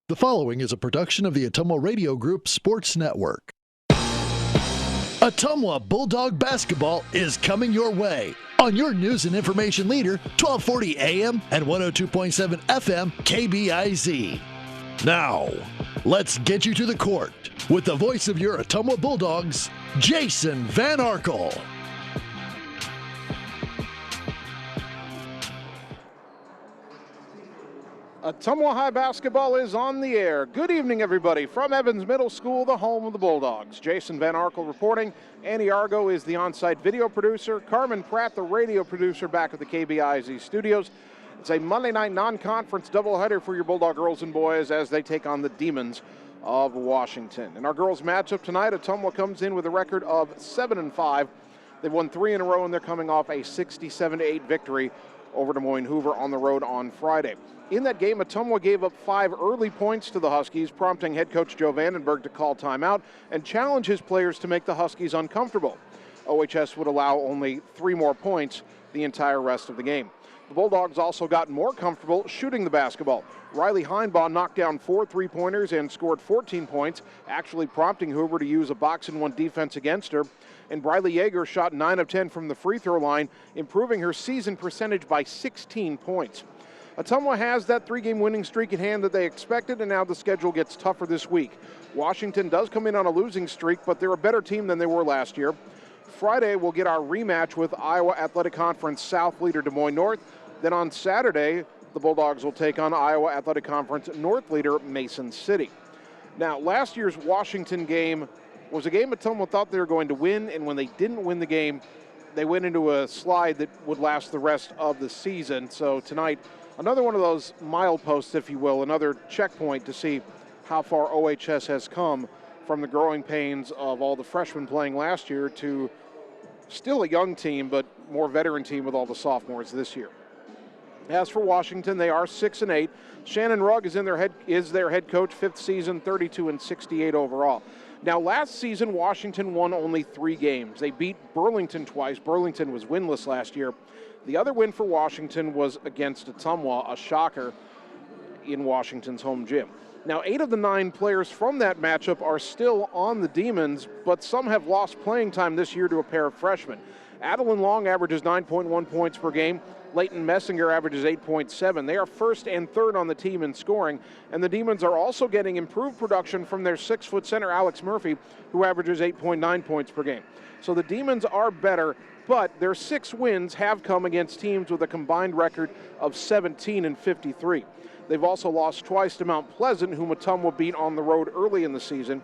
The following is a production of the Ottumwa Radio Group Sports Network. Ottumwa Bulldog basketball is coming your way on your news and information leader, 1240 AM and 102.7 FM KBIZ. Now, let's get you to the court with the voice of your Ottumwa Bulldogs, Jason Van Arkel. Ottumwa High basketball is on the air. Good evening, everybody, from Evans Middle School, the home of the Bulldogs. Jason Van Arkel reporting. Annie Argo is the on-site video producer. Carmen Pratt, the radio producer, back at the KBIZ studios. It's a Monday night non-conference doubleheader for your Bulldog girls and boys as they take on the Demons of Washington. In our girls matchup tonight, Ottumwa comes in with a record of 7-5. They've won 3 in a row, and they're coming off a 67-8 victory over Des Moines Hoover on the road on Friday. In that game, Ottumwa gave up 5 early points to the Huskies, prompting head coach Joe Vandenberg to call timeout and challenge his players to make the Huskies uncomfortable. OHS would allow only 3 more points the entire rest of the game. The Bulldogs also got more comfortable shooting the basketball. Riley Heinbaugh knocked down 4 3-pointers and scored 14 points, actually prompting Hoover to use a box-and-one defense against her. And Briley Yeager shot 9 of 10 from the free throw line, improving her season percentage by 16 points. Ottumwa has that 3-game winning streak in hand that they expected, and now the schedule gets tougher this week. Washington does come in on a losing streak, but they're a better team than they were last year. Friday, we'll get our rematch with Iowa Athletic Conference South leader Des Moines North. Then on Saturday, the Bulldogs will take on Iowa Athletic Conference North leader Mason City. Now, last year's Washington game was a game Ottumwa thought they were going to win, and when they didn't win the game, they went into a slide that would last the rest of the season. So tonight, another one of those mileposts, if you will, another checkpoint to see how far OHS has come from the growing pains of all the freshmen playing last year to still a young team, but more veteran team with all the sophomores this year. As for Washington, they are 6-8. Shannon Rugg is their head coach, 5th season, 32-68 overall. Now, last season, Washington won only 3 games. They beat Burlington twice. Burlington was winless last year. The other win for Washington was against Ottumwa, a shocker, in Washington's home gym. Now, 8 of the 9 players from that matchup are still on the Demons, but some have lost playing time this year to a pair of freshmen. Adeline Long averages 9.1 points per game. Leighton Messinger averages 8.7. They are 1st and 3rd on the team in scoring, and the Demons are also getting improved production from their 6-foot center, Alex Murphy, who averages 8.9 points per game. So the Demons are better, but their 6 wins have come against teams with a combined record of 17-53. They've also lost twice to Mount Pleasant, whom Ottumwa beat on the road early in the season.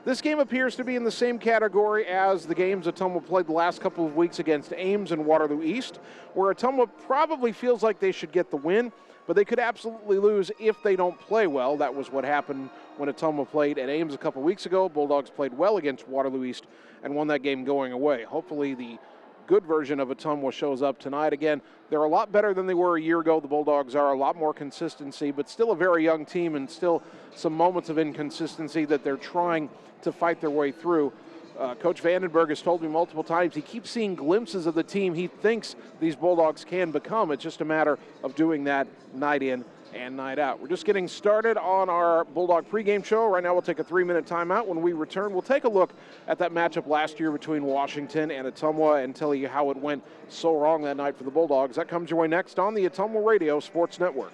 This game appears to be in the same category as the games Ottumwa played the last couple of weeks against Ames and Waterloo East, where Ottumwa probably feels like they should get the win, but they could absolutely lose if they don't play well. That was what happened when Ottumwa played at Ames a couple weeks ago. Bulldogs played well against Waterloo East and won that game going away. Hopefully the good version of Ottumwa shows up tonight. Again, they're a lot better than they were a year ago. The Bulldogs are a lot more consistency, but still a very young team and still some moments of inconsistency that they're trying to fight their way through. Coach Vandenberg has told me multiple times he keeps seeing glimpses of the team he thinks these Bulldogs can become. It's just a matter of doing that night in and night out. We're just getting started on our Bulldog pregame show. Right now we'll take a 3-minute timeout. When we return, we'll take a look at that matchup last year between Washington and Ottumwa and tell you how it went so wrong that night for the Bulldogs. That comes your way next on the Ottumwa Radio Sports Network.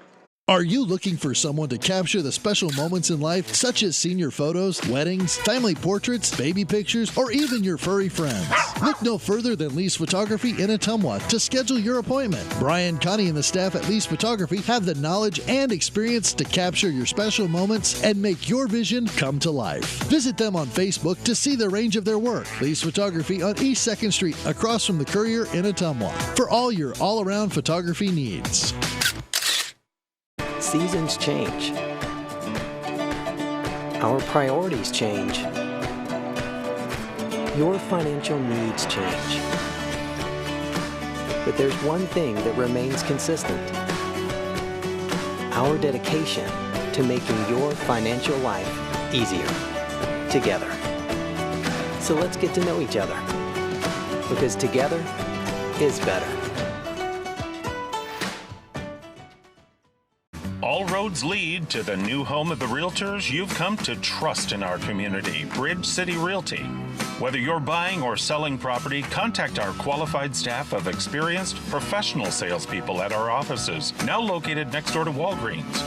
Are you looking for someone to capture the special moments in life, such as senior photos, weddings, family portraits, baby pictures, or even your furry friends? Look no further than Lee's Photography in Ottumwa to schedule your appointment. Brian, Connie, and the staff at Lee's Photography have the knowledge and experience to capture your special moments and make your vision come to life. Visit them on Facebook to see the range of their work. Lee's Photography on East 2nd Street, across from the Courier in Ottumwa, for all your all-around photography needs. Seasons change. Our priorities change. Your financial needs change. But there's one thing that remains consistent: our dedication to making your financial life easier together. So let's get to know each other, because together is better. roads lead to the new home of the realtors you've come to trust in our community, Bridge City Realty. Whether you're buying or selling property, contact our qualified staff of experienced, professional salespeople at our offices, now located next door to Walgreens.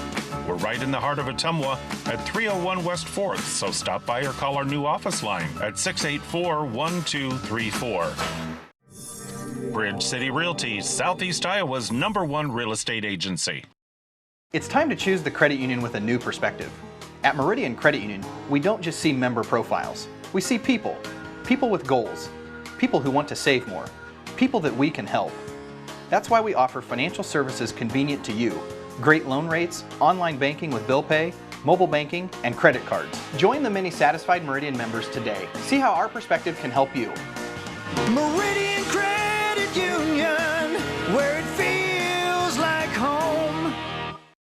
We're right in the heart of Ottumwa at 301 West 4th, so stop by or call our new office line at 684-1234. Bridge City Realty, Southeast Iowa's #1 real estate agency. It's time to choose the credit union with a new perspective. At Meridian Credit Union, we don't just see member profiles. We see people. People with goals. People who want to save more. People that we can help. That's why we offer financial services convenient to you. Great loan rates, online banking with bill pay, mobile banking, and credit cards. Join the many satisfied Meridian members today. See how our perspective can help you. Meridian Credit Union, where it feels like home.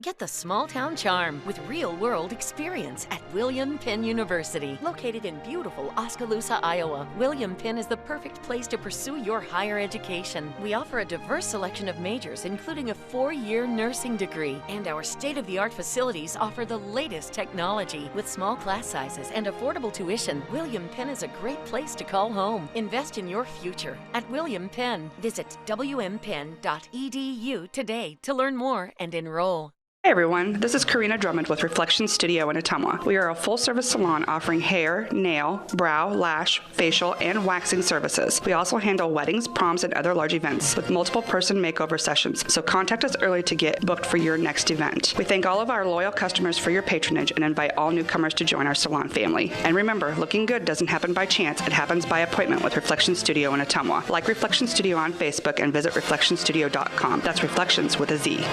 Get the small town charm with real-world experience at William Penn University. Located in beautiful Oskaloosa, Iowa, William Penn is the perfect place to pursue your higher education. We offer a diverse selection of majors, including a 4-year nursing degree. And our state-of-the-art facilities offer the latest technology. With small class sizes and affordable tuition, William Penn is a great place to call home. Invest in your future at William Penn. Visit wmpenn.edu today to learn more and enroll. Hey everyone, this is Karina Drummond with Reflection Studio in Ottumwa. We are a full-service salon offering hair, nail, brow, lash, facial, and waxing services. We also handle weddings, proms, and other large events with multiple person makeover sessions, so contact us early to get booked for your next event. We thank all of our loyal customers for your patronage and invite all newcomers to join our salon family. And remember, looking good doesn't happen by chance, it happens by appointment with Reflection Studio in Ottumwa. Like Reflection Studio on Facebook and visit reflectionstudio.com. That's Reflections with a Z.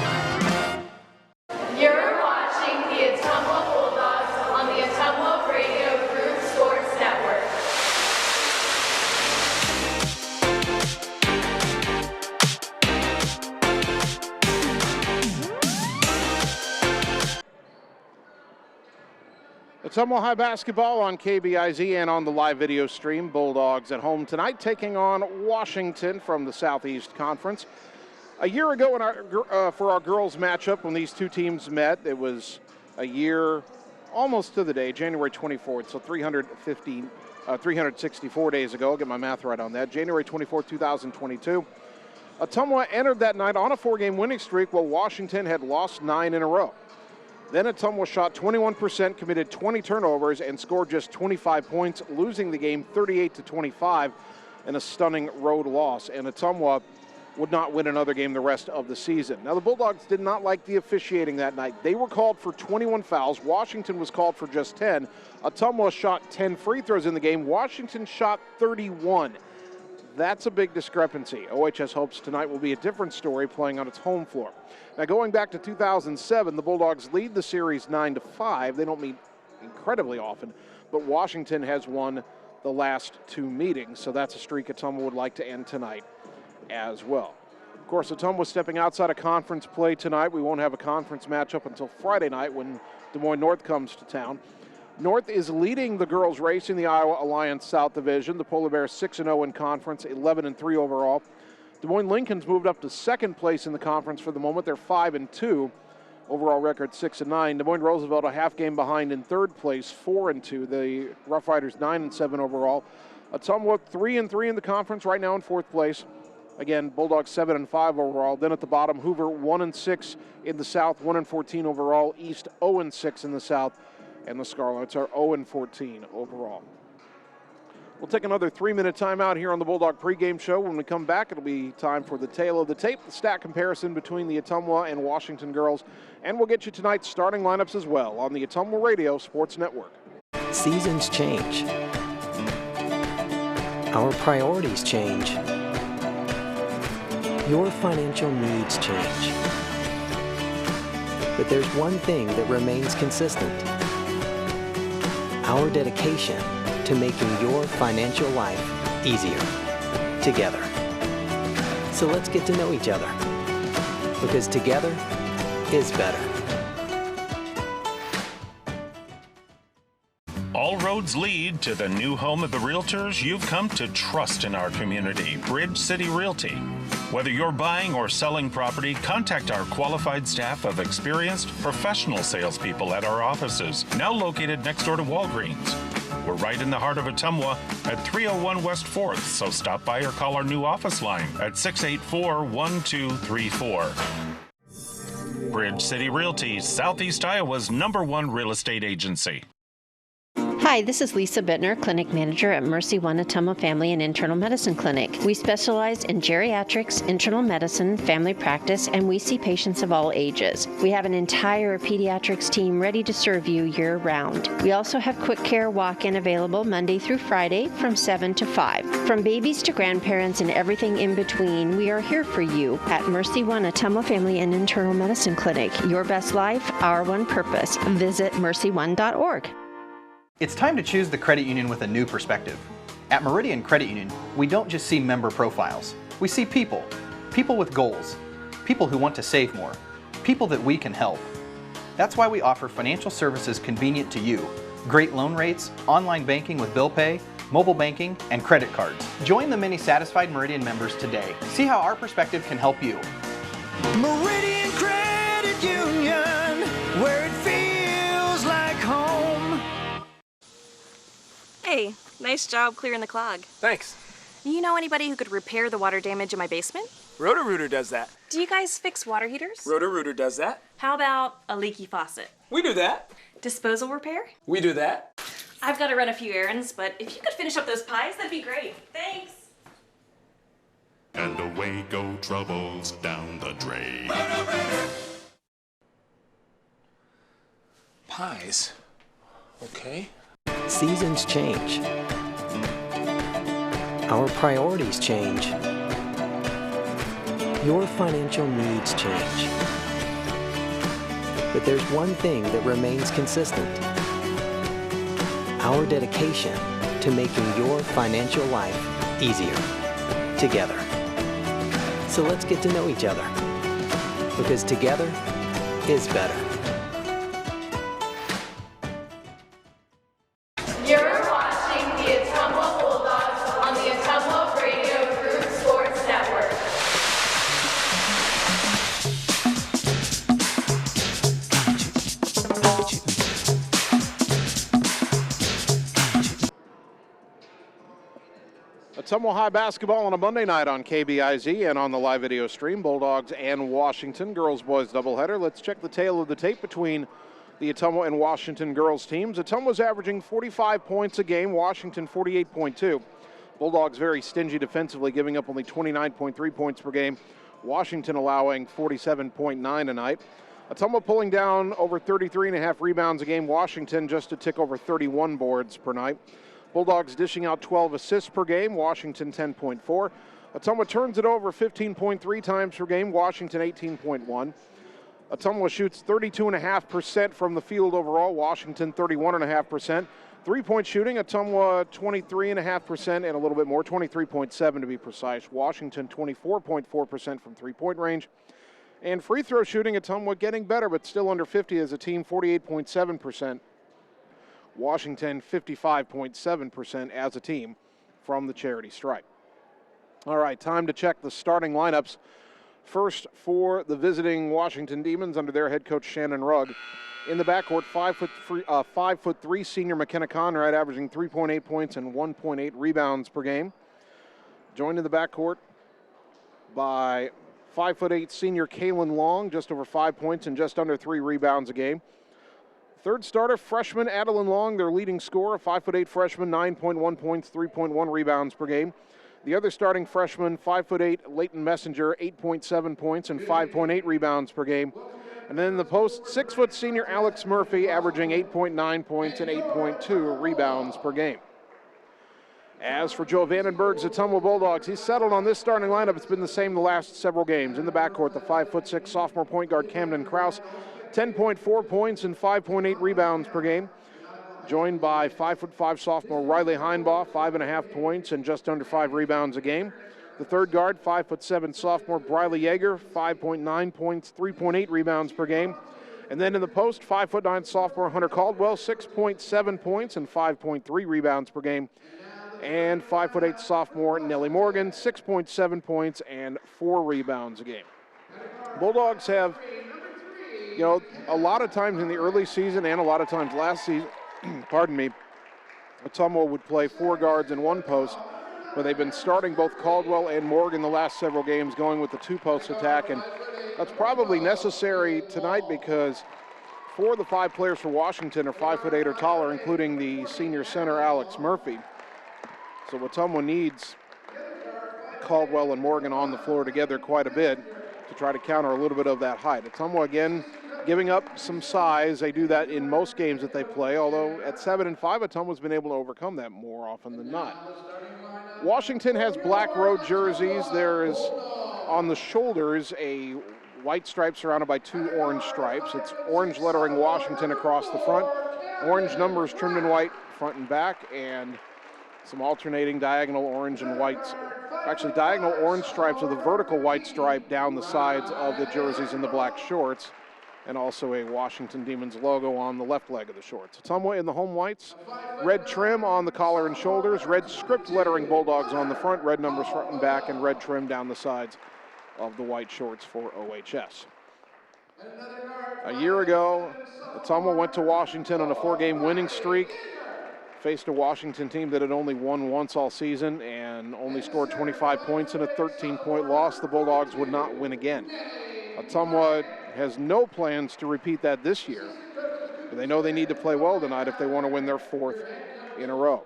You're watching the Ottumwa Bulldogs on the Ottumwa Radio Group Sports Network. Ottumwa High basketball on KBIZ and on the live video stream. Bulldogs at home tonight taking on Washington from the Southeast Conference. A year ago for our girls matchup when these two teams met, it was a year almost to the day, January 24th, so 364 days ago. I'll get my math right on that. January 24th, 2022. Ottumwa entered that night on a 4-game winning streak while Washington had lost 9 in a row. Then Ottumwa shot 21%, committed 20 turnovers, and scored just 25 points, losing the game 38-25 in a stunning road loss. And Ottumwa would not win another game the rest of the season. Now, the Bulldogs did not like the officiating that night. They were called for 21 fouls. Washington was called for just 10. Ottumwa shot 10 free throws in the game. Washington shot 31. That's a big discrepancy. OHS hopes tonight will be a different story playing on its home floor. Now, going back to 2007, the Bulldogs lead the series 9-5. They don't meet incredibly often, but Washington has won the last 2 meetings, so that's a streak Ottumwa would like to end tonight as well. Of course, Ottumwa stepping outside of conference play tonight. We won't have a conference matchup until Friday night when Des Moines North comes to town. North is leading the girls' race in the Iowa Alliance South Division. The Polar Bears 6-0 in conference, 11-3 overall. Des Moines Lincoln's moved up to second place in the conference for the moment. They're 5-2. Overall record 6-9. Des Moines Roosevelt a half game behind in third place, 4-2. The Rough Riders 9-7 overall. Ottumwa 3-3 in the conference right now in fourth place. Again, Bulldogs 7-5 overall. Then at the bottom, Hoover 1-6 in the South, 1-14 overall. East 0-6 in the South, and the Scarlets are 0-14 overall. We'll take another 3-minute timeout here on the Bulldog pregame show. When we come back, it'll be time for the tale of the tape, the stat comparison between the Ottumwa and Washington girls, and we'll get you tonight's starting lineups as well on the Ottumwa Radio Sports Network. Seasons change. Our priorities change. Your financial needs change. But there's one thing that remains consistent: our dedication to making your financial life easier together. So let's get to know each other, because together is better. All roads lead to the new home of the realtors you've come to trust in our community, Bridge City Realty. Whether you're buying or selling property, contact our qualified staff of experienced professional salespeople at our offices, now located next door to Walgreens. We're right in the heart of Ottumwa at 301 West 4th, so stop by or call our new office line at 684-1234. Bridge City Realty, Southeast Iowa's #1 real estate agency. Hi, this is Lisa Bittner, Clinic Manager at Mercy One Ottumwa Family and Internal Medicine Clinic. We specialize in geriatrics, internal medicine, family practice, and we see patients of all ages. We have an entire pediatrics team ready to serve you year-round. We also have quick care walk-in available Monday through Friday from 7 to 5. From babies to grandparents and everything in between, we are here for you at Mercy One Ottumwa Family and Internal Medicine Clinic. Your best life, our one purpose. Visit mercy1.org. It's time to choose the credit union with a new perspective. At Meridian Credit Union, we don't just see member profiles. We see people. People with goals. People who want to save more. People that we can help. That's why we offer financial services convenient to you. Great loan rates, online banking with bill pay, mobile banking, and credit cards. Join the many satisfied Meridian members today. See how our perspective can help you. Meridian Credit Union, where it feels like home. Hey, nice job clearing the clog. Thanks. You know anybody who could repair the water damage in my basement? Roto-Rooter does that. Do you guys fix water heaters? Roto-Rooter does that. How about a leaky faucet? We do that. Disposal repair? We do that. I've got to run a few errands, but if you could finish up those pies, that'd be great. Thanks. And away go troubles down the drain. Pies. Okay. Seasons change. Our priorities change. Your financial needs change. But there's one thing that remains consistent. Our dedication to making your financial life easier together. So let's get to know each other, because together is better. You're watching the Ottumwa Bulldogs on the Ottumwa Radio Group Sports Network. Ottumwa High basketball on a Monday night on KBIZ and on the live video stream. Bulldogs and Washington girls-boys doubleheader. Let's check the tail of the tape between the Ottumwa and Washington girls teams. Ottumwa's averaging 45 points a game, Washington 48.2. Bulldogs very stingy defensively, giving up only 29.3 points per game. Washington allowing 47.9 a night. Ottumwa pulling down over 33.5 rebounds a game. Washington just a tick over 31 boards per night. Bulldogs dishing out 12 assists per game, Washington 10.4. Ottumwa turns it over 15.3 times per game, Washington 18.1. Ottumwa shoots 32.5% from the field overall, Washington 31.5%. Three-point shooting, Ottumwa 23.5% and a little bit more, 23.7 to be precise. Washington 24.4% from three-point range. And free throw shooting, Ottumwa getting better, but still under 50 as a team, 48.7%. Washington 55.7% as a team from the charity stripe. All right, time to check the starting lineups. First for the visiting Washington Demons under their head coach Shannon Rugg. In the backcourt, 5'3" senior McKenna Conrad, averaging 3.8 points and 1.8 rebounds per game. Joined in the backcourt by 5'8" senior Kaylin Long, just over 5 points and just under 3 rebounds a game. Third starter, freshman Adeline Long, their leading scorer, 5'8" freshman, 9.1 points, 3.1 rebounds per game. The other starting freshman, 5'8" Leighton Messenger, 8.7 points and 5.8 rebounds per game. And then the post, 6' senior Alex Murphy, averaging 8.9 points and 8.2 rebounds per game. As for Joe Vandenberg's Ottumwa Bulldogs, he's settled on this starting lineup. It's been the same the last several games. In the backcourt, the 5'6" sophomore point guard Camden Krause, 10.4 points and 5.8 rebounds per game. Joined by 5'5" sophomore Riley Heinbaugh, 5.5 points and just under 5 rebounds a game. The third guard, 5'7" sophomore Briley Yeager, 5.9 points, 3.8 rebounds per game. And then in the post, 5'9" sophomore Hunter Caldwell, 6.7 points and 5.3 rebounds per game. And 5'8" sophomore Nellie Morgan, 6.7 points and 4 rebounds a game. Bulldogs have, a lot of times in the early season and a lot of times last season, Ottumwa would play 4 guards and 1 post, but they've been starting both Caldwell and Morgan the last several games, going with the 2-post attack, and that's probably necessary tonight because 4 of the 5 players for Washington are 5'8" or taller, including the senior center Alex Murphy. So Ottumwa needs Caldwell and Morgan on the floor together quite a bit to try to counter a little bit of that height. Ottumwa again giving up some size. They do that in most games that they play, although at 7-5, Ottumwa's been able to overcome that more often than not. Washington has black road jerseys. There is on the shoulders a white stripe surrounded by 2 orange stripes. It's orange lettering Washington across the front, orange numbers trimmed in white front and back, and some alternating diagonal orange and whites. Actually, diagonal orange stripes with a vertical white stripe down the sides of the jerseys in the black shorts, and also a Washington Demons logo on the left leg of the shorts. Ottumwa in the home whites, red trim on the collar and shoulders, red script lettering Bulldogs on the front, red numbers front and back, and red trim down the sides of the white shorts for OHS. A year ago, Ottumwa went to Washington on a 4-game winning streak, faced a Washington team that had only won once all season and only scored 25 points in a 13-point loss. The Bulldogs would not win again. Ottumwa has no plans to repeat that this year. They know they need to play well tonight if they want to win their 4th in a row.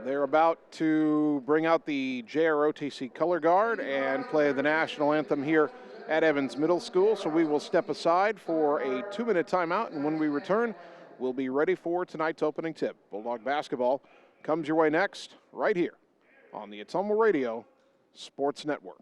They're about to bring out the JROTC color guard and play the national anthem here at Evans Middle School. So we will step aside for a 2-minute timeout, and when we return, we'll be ready for tonight's opening tip. Bulldog basketball comes your way next, right here on the Ottumwa Radio Sports Network.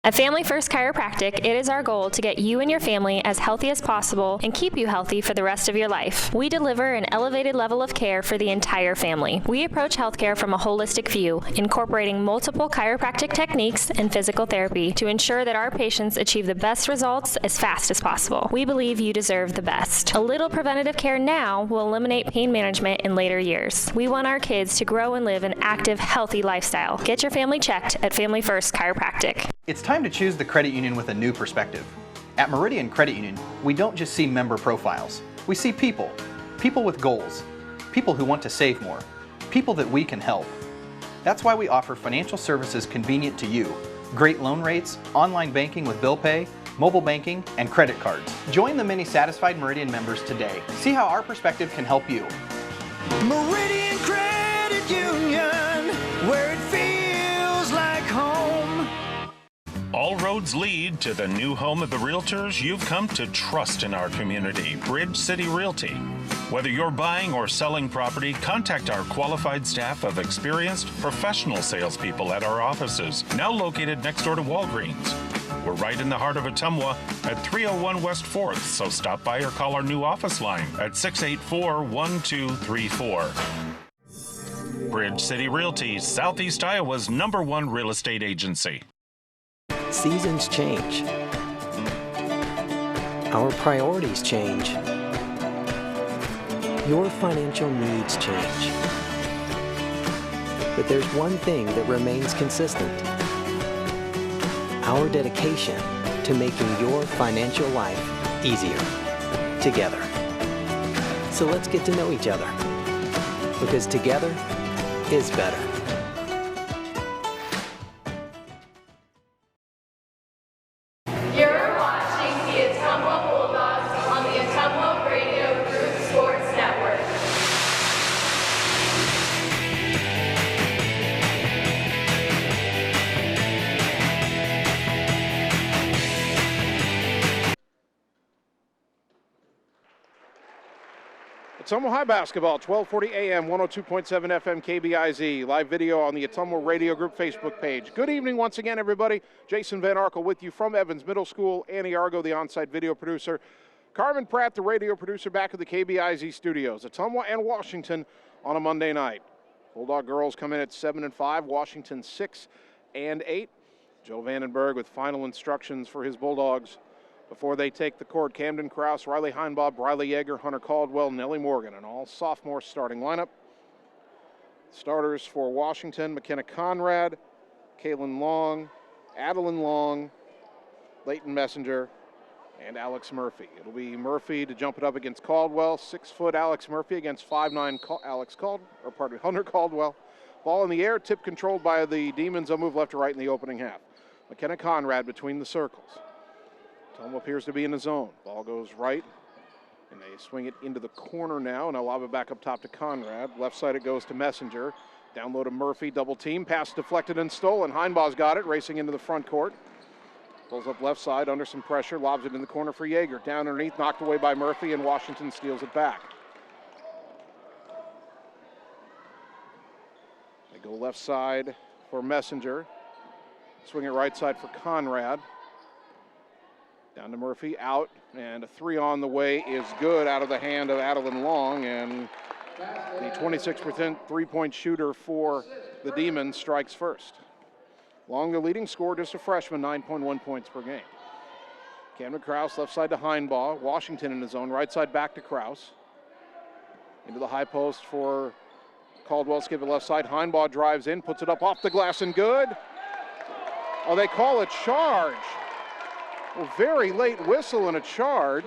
At Family First Chiropractic, it is our goal to get you and your family as healthy as possible and keep you healthy for the rest of your life. We deliver an elevated level of care for the entire family. We approach healthcare from a holistic view, incorporating multiple chiropractic techniques and physical therapy to ensure that our patients achieve the best results as fast as possible. We believe you deserve the best. A little preventative care now will eliminate pain management in later years. We want our kids to grow and live an active, healthy lifestyle. Get your family checked at Family First Chiropractic. It's time to choose the credit union with a new perspective. At Meridian Credit Union, we don't just see member profiles. We see people. People with goals. People who want to save more. People that we can help. That's why we offer financial services convenient to you. Great loan rates, online banking with bill pay, mobile banking, and credit cards. Join the many satisfied Meridian members today. See how our perspective can help you. Meridian Credit Union, where it feels like home. All roads lead to the new home of the realtors you've come to trust in our community, Bridge City Realty. Whether you're buying or selling property, contact our qualified staff of experienced professional salespeople at our offices, now located next door to Walgreens. We're right in the heart of Ottumwa at 301 West 4th, so stop by or call our new office line at 684-1234. Bridge City Realty, Southeast Iowa's #1 real estate agency. Seasons change. Our priorities change. Your financial needs change. But there's one thing that remains consistent. Our dedication to making your financial life easier together. So let's get to know each other, because together is better. You're watching the Ottumwa Bulldogs on the Ottumwa Radio Group Sports Network. Ottumwa High Basketball, 1240 AM, 102.7 FM KBIZ. Live video on the Ottumwa Radio Group Facebook page. Good evening once again, everybody. Jason Van Arkel with you from Evans Middle School. Annie Argo, the on-site video producer. Carmen Pratt, the radio producer, back at the KBIZ studios. Ottumwa and Washington on a Monday night. Bulldog girls come in at 7-5, Washington 6-8. Joe Vandenberg with final instructions for his Bulldogs Before they take the court, Camden Krause, Riley Heinbaugh, Briley Yeager, Hunter Caldwell, Nellie Morgan, an all-sophomore starting lineup. Starters for Washington, McKenna Conrad, Kaylin Long, Adeline Long, Leighton Messenger, and Alex Murphy. It'll be Murphy to jump it up against Caldwell. 6-foot Alex Murphy against 5'9" Hunter Caldwell. Ball in the air, tip controlled by the Demons. They'll move left to right in the opening half. McKenna Conrad between the circles. Ottumwa appears to be in the zone. Ball goes right, and they swing it into the corner now, and they'll lob it back up top to Conrad. Left side it goes to Messenger. Down low to Murphy, double team. Pass deflected and stolen. Heinbaugh's got it, racing into the front court. Pulls up left side under some pressure, lobs it in the corner for Yeager. Down underneath, knocked away by Murphy, and Washington steals it back. They go left side for Messenger. Swing it right side for Conrad. Down to Murphy, out, and a three on the way is good out of the hand of Adeline Long, and the 26% three-point shooter for the Demons strikes first. Long, the leading scorer, just a freshman, 9.1 points per game. Camden Krause, left side to Heinbaugh. Washington in the zone, right side back to Krause. Into the high post for Caldwell, skip it left side. Heinbaugh drives in, puts it up off the glass and good. Oh, they call a charge. Well, very late whistle and a charge.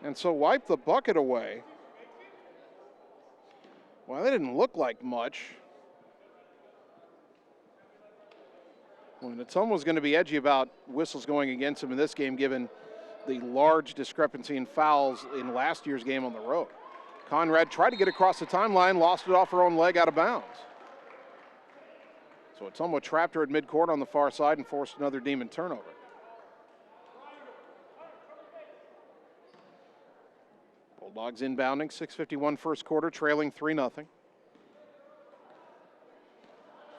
And so wipe the bucket away. Well, that didn't look like much. Well, Ottumwa was going to be edgy about whistles going against him in this game, given the large discrepancy in fouls in last year's game on the road. Conrad tried to get across the timeline, lost it off her own leg out of bounds. So Ottumwa trapped her at midcourt on the far side and forced another Demon turnover. Bulldogs inbounding, 6:51 first quarter, trailing 3-0.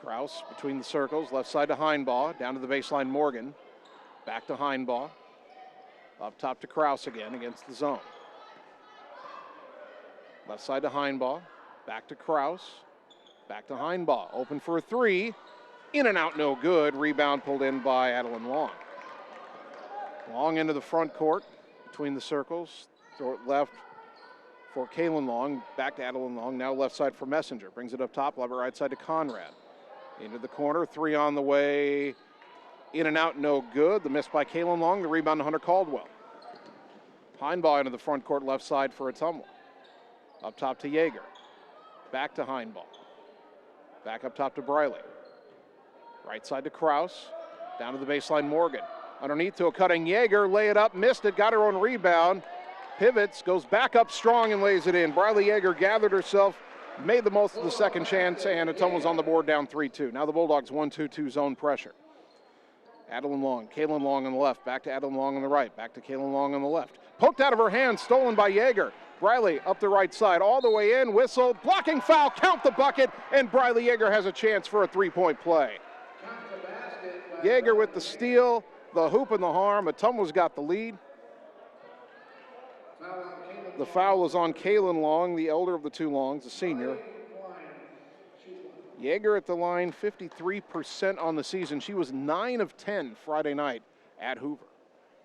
Krause between the circles, left side to Heinbaugh, down to the baseline Morgan. Back to Heinbaugh. Up top to Krause again against the zone. Left side to Heinbaugh, back to Krause, back to Heinbaugh. Open for a three. In and out, no good. Rebound pulled in by Adeline Long. Long into the front court, between the circles. Throw it left for Kaylin Long. Back to Adeline Long, now left side for Messenger. Brings it up top, lob it right side to Conrad. Into the corner, three on the way. In and out, no good. The miss by Kaylin Long, the rebound to Hunter Caldwell. Heinbaugh into the front court, left side for Ottumwa. Up top to Yeager. Back to Heinbaugh. Back up top to Briley. Right side to Krause, down to the baseline Morgan. Underneath to a cutting Yeager, lay it up, missed it, got her own rebound. Pivots, goes back up strong and lays it in. Briley Yeager gathered herself, made the most of the second chance, and Ottumwa's on the board down 3-2. Now the Bulldogs 1-2-2 zone pressure. Adeline Long, Kaylin Long on the left, back to Adeline Long on the right, back to Kaylin Long on the left. Poked out of her hand, stolen by Yeager. Briley up the right side, all the way in, whistle, blocking foul, count the bucket, and Briley Yeager has a chance for a three-point play. Yeager with the steal, the hoop and the harm. Ottumwa's got the lead. The foul is on Kaylin Long, the elder of the two Longs, the senior. Yeager at the line, 53% on the season. She was 9 of 10 Friday night at Hoover.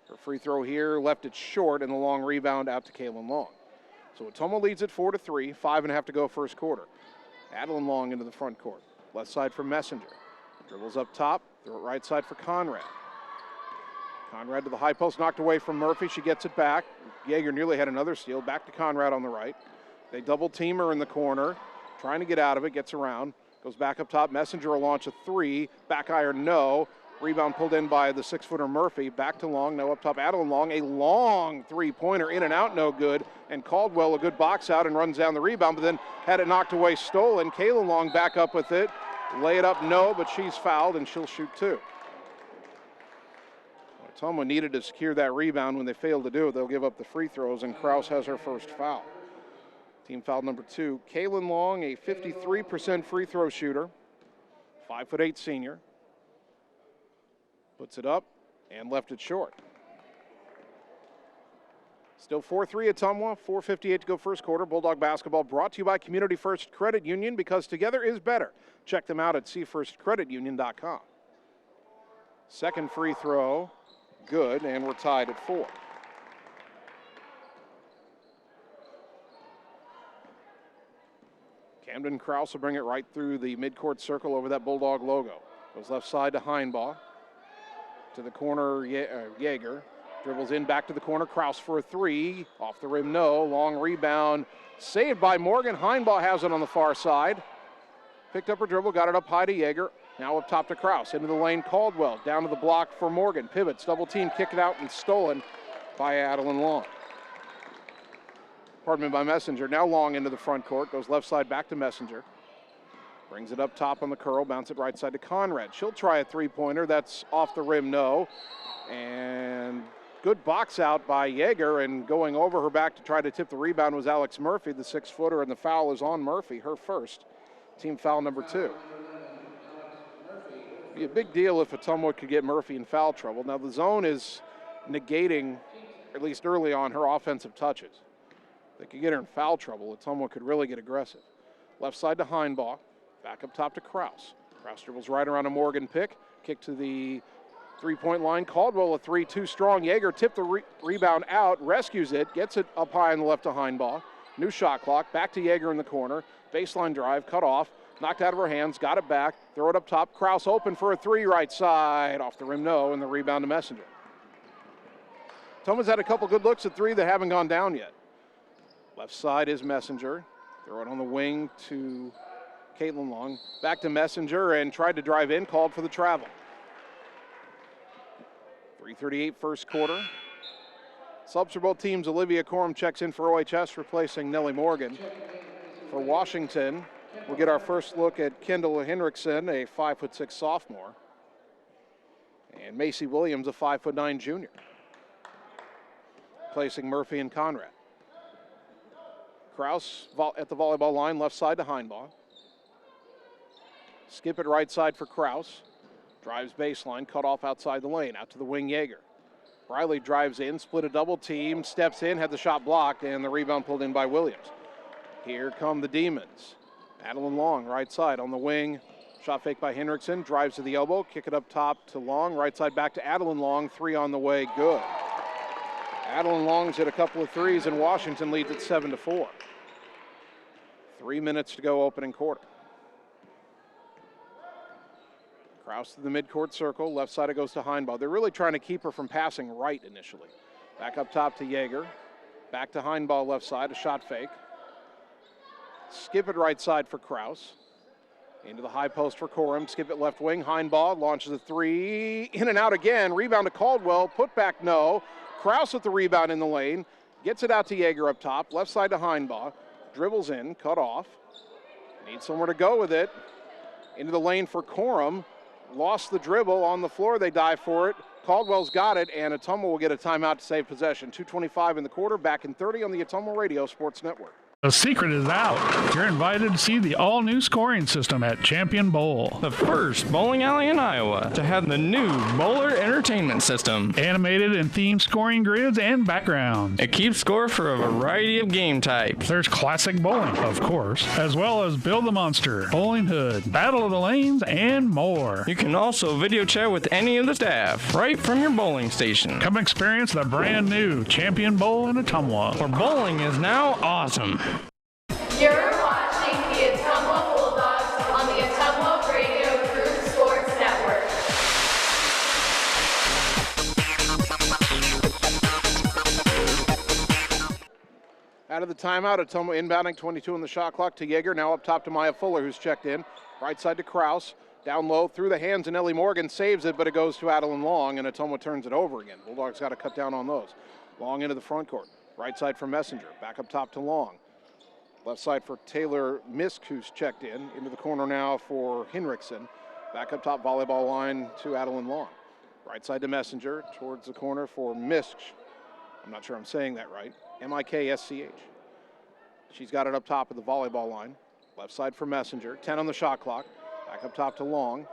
Her free throw here left it short, and the long rebound out to Kaylin Long. So Ottumwa leads it 4-3, 5.5 to go first quarter. Adeline Long into the front court. Left side for Messenger. Dribbles up top, throw it right side for Conrad. Conrad to the high post, knocked away from Murphy. She gets it back. Yeager nearly had another steal. Back to Conrad on the right. They double team her in the corner, trying to get out of it, gets around. Goes back up top. Messenger will launch a three. Back iron, no. Rebound pulled in by the 6-footer Murphy. Back to Long, now up top Adeline Long. A long three-pointer, in and out, no good. And Caldwell, a good box out and runs down the rebound, but then had it knocked away, stolen. Kaylin Long back up with it. Lay it up, no, but she's fouled and she'll shoot two. Ottumwa needed to secure that rebound. When they failed to do it, they'll give up the free throws, and Krause has her first foul. Team foul number 2. Kaylin Long, a 53% free throw shooter, 5'8" senior. Puts it up and left it short. Still 4-3 Ottumwa, 4:58 to go first quarter. Bulldog basketball brought to you by Community First Credit Union, because together is better. Check them out at cfirstcreditunion.com. Second free throw, good, and we're tied at 4. Camden Kraus will bring it right through the midcourt circle over that Bulldog logo. Goes left side to Heinbaugh. To the corner, Yeager. Dribbles in back to the corner. Kraus for a 3. Off the rim, no. Long rebound. Saved by Morgan. Heinbaugh has it on the far side. Picked up her dribble, got it up high to Yeager. Now up top to Kraus. Into the lane, Caldwell. Down to the block for Morgan. Pivots, double team, kick it out, and stolen by Adeline Long. Pardon me, by Messenger. Now Long into the front court. Goes left side back to Messenger. Brings it up top on the curl. Bounce it right side to Conrad. She'll try a three-pointer. That's off the rim, no. And good box out by Yeager, and going over her back to try to tip the rebound was Alex Murphy, the 6-footer, and the foul is on Murphy, her first. Team foul number 2. Be a big deal if Ottumwa could get Murphy in foul trouble. Now the zone is negating, at least early on, her offensive touches. If they could get her in foul trouble, Ottumwa could really get aggressive. Left side to Heinbaugh, back up top to Kraus. Kraus dribbles right around a Morgan pick, kick to the three-point line. Caldwell a 3, too strong. Yeager tipped the rebound out, rescues it, gets it up high on the left to Heinbaugh. New shot clock, back to Yeager in the corner. Baseline drive, cut off, knocked out of her hands, got it back, throw it up top. Kraus open for a 3 right side. Off the rim, no, and the rebound to Messenger. Ottumwa's had a couple good looks at 3 that haven't gone down yet. Left side is Messenger. Throw it on the wing to Caitlin Long. Back to Messenger and tried to drive in, called for the travel. 3:38 first quarter. Subs for both teams. Olivia Corum checks in for OHS, replacing Nellie Morgan. For Washington, we'll get our first look at Kendall Henriksen, a 5'6" sophomore. And Macy Williams, a 5'9" junior. Placing Murphy and Conrad. Kraus at the volleyball line, left side to Heinbaugh. Skip it right side for Kraus. Drives baseline, cut off outside the lane, out to the wing Yeager. Riley drives in, split a double team, steps in, had the shot blocked, and the rebound pulled in by Williams. Here come the Demons. Adeline Long, right side on the wing. Shot fake by Henriksen, drives to the elbow, kick it up top to Long, right side back to Adeline Long, 3 on the way, good. Adeline Long's hit a couple of 3s, and Washington leads at 7-4. 3 minutes to go, opening quarter. Kraus to the midcourt circle, left side it goes to Heinbaugh. They're really trying to keep her from passing right initially. Back up top to Yeager. Back to Heinbaugh left side, a shot fake. Skip it right side for Kraus. Into the high post for Corum, skip it left wing. Heinbaugh launches a 3, in and out again. Rebound to Caldwell, put back no. Kraus with the rebound in the lane. Gets it out to Yeager up top, left side to Heinbaugh. Dribbles in, cut off. Needs somewhere to go with it. Into the lane for Corum. Lost the dribble on the floor. They dive for it. Caldwell's got it, and Ottumwa will get a timeout to save possession. 2:25 in the quarter, back in 30 on the Ottumwa Radio Sports Network. The secret is out. You're invited to see the all-new scoring system at Champion Bowl. The first bowling alley in Iowa to have the new Bowler Entertainment System. Animated and themed scoring grids and backgrounds. It keeps score for a variety of game types. There's classic bowling, of course, as well as Build the Monster, Bowling Hood, Battle of the Lanes, and more. You can also video chat with any of the staff right from your bowling station. Come experience the brand new Champion Bowl in Ottumwa, where bowling is now awesome. You're watching the Ottumwa Bulldogs on the Ottumwa Radio Group Sports Network. Out of the timeout, Ottumwa inbounding 22 on the shot clock to Yeager. Now up top to Maya Fuller, who's checked in. Right side to Kraus. Down low through the hands of Ellie Morgan. Saves it, but it goes to Adeline Long, and Ottumwa turns it over again. Bulldogs got to cut down on those. Long into the front court. Right side for Messenger. Back up top to Long. Left side for Taylor Misk, who's checked in. Into the corner now for Henriksen. Back up top volleyball line to Adeline Long. Right side to Messenger. Towards the corner for Misk. I'm not sure I'm saying that right. M-I-K-S-C-H. She's got it up top of the volleyball line. Left side for Messenger. 10 on the shot clock. Back up top to Long.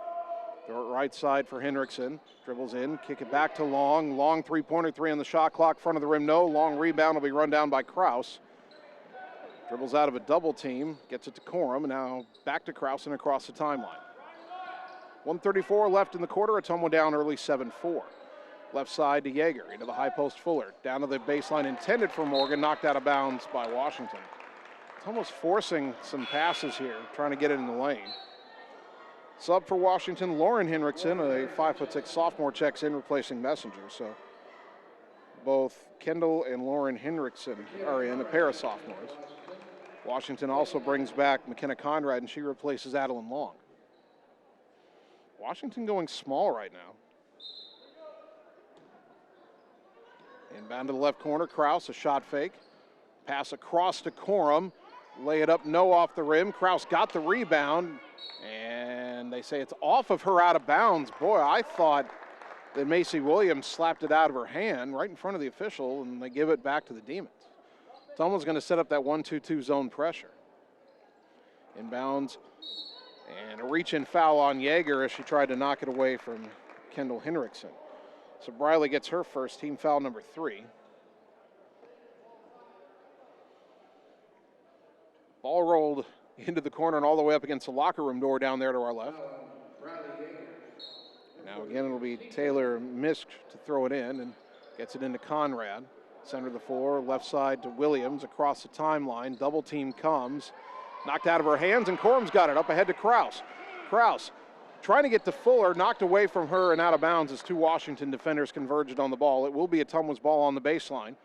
Throw it right side for Henriksen. Dribbles in. Kick it back to Long. Long three-pointer, 3 on the shot clock. Front of the rim, no. Long rebound will be run down by Kraus. Dribbles out of a double team, gets it to Corum, and now back to Kraus and across the timeline. 1:34 left in the quarter. Ottumwa down early 7-4. Left side to Yeager, into the high post Fuller. Down to the baseline intended for Morgan, knocked out of bounds by Washington. It's almost forcing some passes here, trying to get it in the lane. Sub for Washington, Lauren Henriksen, a 5'6" sophomore, checks in, replacing Messenger. So both Kendall and Lauren Henriksen are in, a pair of sophomores. Washington also brings back McKenna Conrad, and she replaces Adeline Long. Washington going small right now. Inbound to the left corner, Kraus, a shot fake. Pass across to Corum. Lay it up, no off the rim. Kraus got the rebound, and they say it's off of her, out of bounds. Boy, I thought that Macy Williams slapped it out of her hand right in front of the official, and they give it back to the Demons. Someone's going to set up that 1-2-2 zone pressure. Inbounds, and a reach-in foul on Yeager as she tried to knock it away from Kendall Henriksen. So Briley gets her first, team foul number 3. Ball rolled into the corner and all the way up against the locker room door down there to our left. Now again, it'll be Taylor Misk to throw it in, and gets it into Conrad. Center of the floor, left side to Williams, across the timeline. Double team comes, knocked out of her hands, and Corum's got it up ahead to Kraus. Kraus trying to get to Fuller, knocked away from her and out of bounds as two Washington defenders converged on the ball. It will be Ottumwa's ball on the baseline.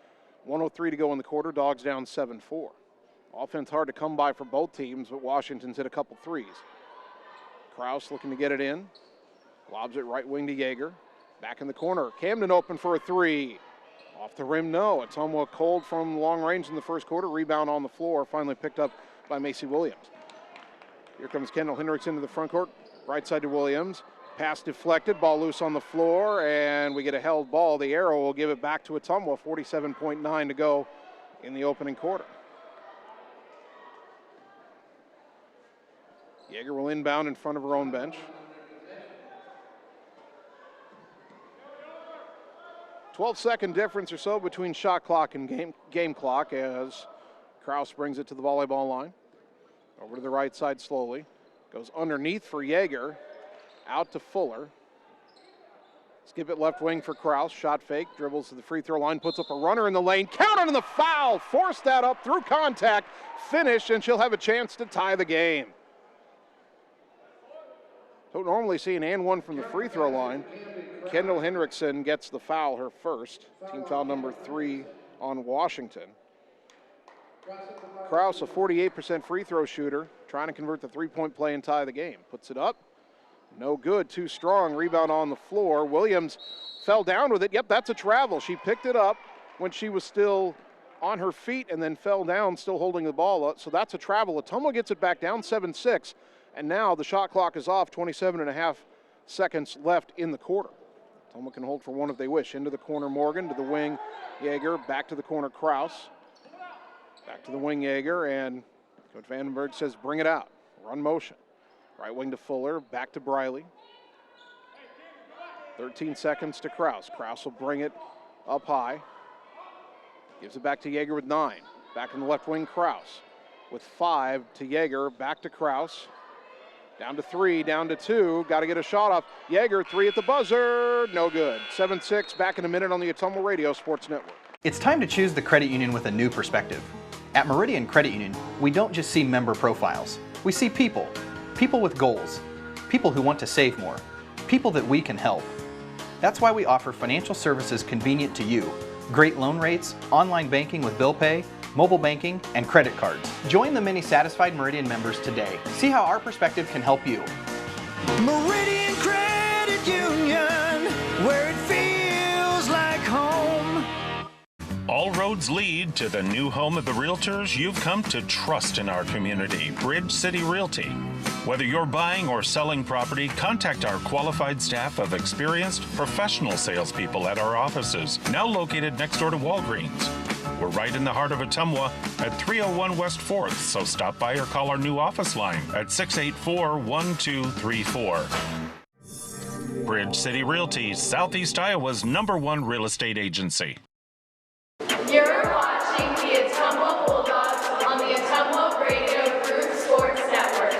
1:03 to go in the quarter, Dogs down 7-4. Offense hard to come by for both teams, but Washington's hit a couple threes. Kraus looking to get it in. Lobs it right wing to Yeager. Back in the corner. Camden open for a three. Off the rim, no. Ottumwa cold from long range in the first quarter. Rebound on the floor, finally picked up by Macy Williams. Here comes Kendall Henriksen to the front court. Right side to Williams. Pass deflected, ball loose on the floor, and we get a held ball. The arrow will give it back to Ottumwa. 47.9 to go in the opening quarter. Yeager will inbound in front of her own bench. 12-second difference or so between shot clock and game clock as Kraus brings it to the volleyball line. Over to the right side slowly. Goes underneath for Yeager. Out to Fuller. Skip it left wing for Kraus. Shot fake. Dribbles to the free throw line. Puts up a runner in the lane. Count on the foul. Forced that up through contact. Finish, and she'll have a chance to tie the game. Don't normally see an and one from the free throw line. Kendall Henriksen gets the foul, her first. Team foul number 3 on Washington. Kraus, a 48% free throw shooter, trying to convert the three-point play and tie the game. Puts it up. No good, too strong. Rebound on the floor. Williams fell down with it. Yep, that's a travel. She picked it up when she was still on her feet and then fell down, still holding the ball up. So that's a travel. Ottumwa gets it back down 7-6. And now the shot clock is off, 27.5 seconds left in the quarter. Ottumwa can hold for one if they wish. Into the corner, Morgan, to the wing, Yeager, back to the corner, Kraus. Back to the wing, Yeager, and Coach Vandenberg says bring it out. Run motion. Right wing to Fuller, back to Briley. 13 seconds to Kraus. Kraus will bring it up high. Gives it back to Yeager with 9. Back in the left wing, Kraus. With 5 to Yeager, back to Kraus. Down to 3, down to 2. Got to get a shot off. Yeager, 3 at the buzzer. No good. 7-6, back in a minute on the Ottumwa Radio Sports Network. It's time to choose the credit union with a new perspective. At Meridian Credit Union, we don't just see member profiles. We see people. People with goals. People who want to save more. People that we can help. That's why we offer financial services convenient to you. Great loan rates, online banking with bill pay, mobile banking, and credit cards. Join the many satisfied Meridian members today. See how our perspective can help you. Meridian Credit Union, where it feels like home. All roads lead to the new home of the realtors you've come to trust in our community, Bridge City Realty. Whether you're buying or selling property, contact our qualified staff of experienced professional salespeople at our offices, now located next door to Walgreens. We're right in the heart of Ottumwa at 301 West 4th, so stop by or call our new office line at 684-1234. Bridge City Realty, Southeast Iowa's #1 real estate agency. You're watching the Ottumwa Bulldogs on the Ottumwa Radio Group Sports Network.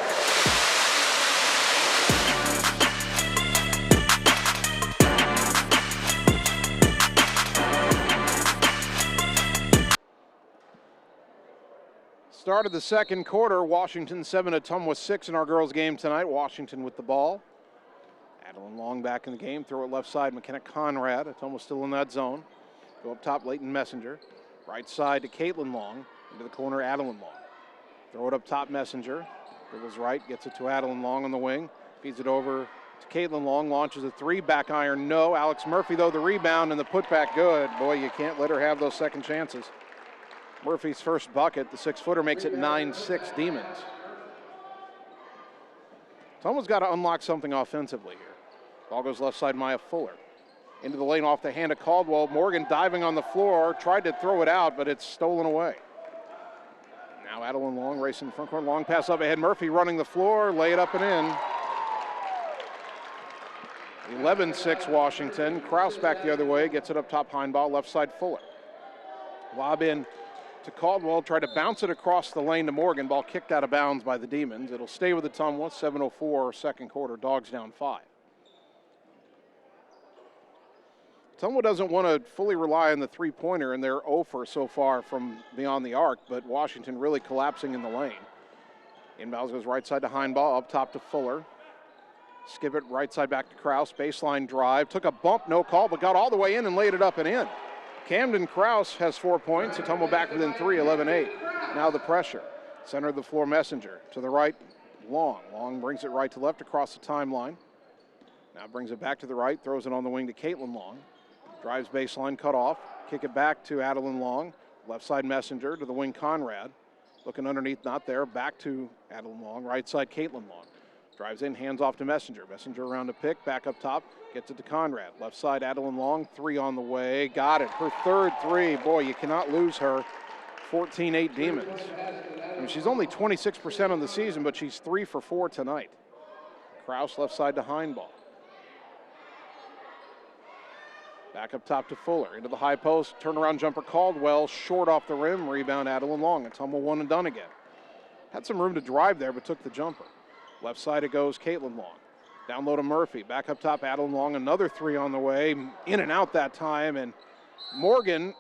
Start of the second quarter, Washington 7, Ottumwa 6 in our girls game tonight. Washington with the ball. Adeline Long back in the game, throw it left side, McKenna Conrad. Ottumwa still in that zone. Go up top, Leighton Messenger. Right side to Caitlin Long. Into the corner, Adeline Long. Throw it up top, Messenger. Dribbles right, gets it to Adeline Long on the wing. Feeds it over to Caitlin Long, launches a three, back iron, no. Alex Murphy, though, the rebound and the putback good. Boy, you can't let her have those second chances. Murphy's first bucket, the 6-footer, makes it 9-6 Demons. Someone's got to unlock something offensively here. Ball goes left side, Maya Fuller. Into the lane off the hand of Caldwell. Morgan diving on the floor, tried to throw it out, but it's stolen away. Now Adeline Long racing the front court, long pass up ahead. Murphy running the floor, lay it up and in. 11-6 Washington. Kraus back the other way, gets it up top, Heinball, left side Fuller. Lob in to Caldwell, tried to bounce it across the lane to Morgan. Ball kicked out of bounds by the Demons. It'll stay with the Ottumwa. 7:04 second quarter, Dogs down 5. Ottumwa doesn't want to fully rely on the three-pointer, and they're 0 for so far from beyond the arc, but Washington really collapsing in the lane. Inbounds goes right side to Heinball, up top to Fuller. Skip it right side back to Kraus. Baseline drive. Took a bump, no call, but got all the way in and laid it up and in. Camden Kraus has 4 points. Ottumwa back within 3, 11-8. Now the pressure. Center of the floor, Messenger. To the right, Long. Long brings it right to left across the timeline. Now brings it back to the right. Throws it on the wing to Caitlin Long. Drives baseline, cut off. Kick it back to Adeline Long. Left side, Messenger. To the wing, Conrad. Looking underneath, not there. Back to Adeline Long. Right side, Caitlin Long. Drives in, hands off to Messenger. Messenger around the pick, back up top, gets it to Conrad. Left side, Adeline Long, 3 on the way. Got it, her third 3. Boy, you cannot lose her. 14-8 Demons. I mean, she's only 26% on the season, but she's 3 for 4 tonight. Kraus left side to Heinball. Back up top to Fuller, into the high post, turnaround jumper Caldwell, short off the rim, rebound Adeline Long. Ottumwa one and done again. Had some room to drive there, but took the jumper. Left side it goes, Caitlin Long. Down low to Murphy. Back up top, Adeline Long. Another 3 on the way. In and out that time. And Morgan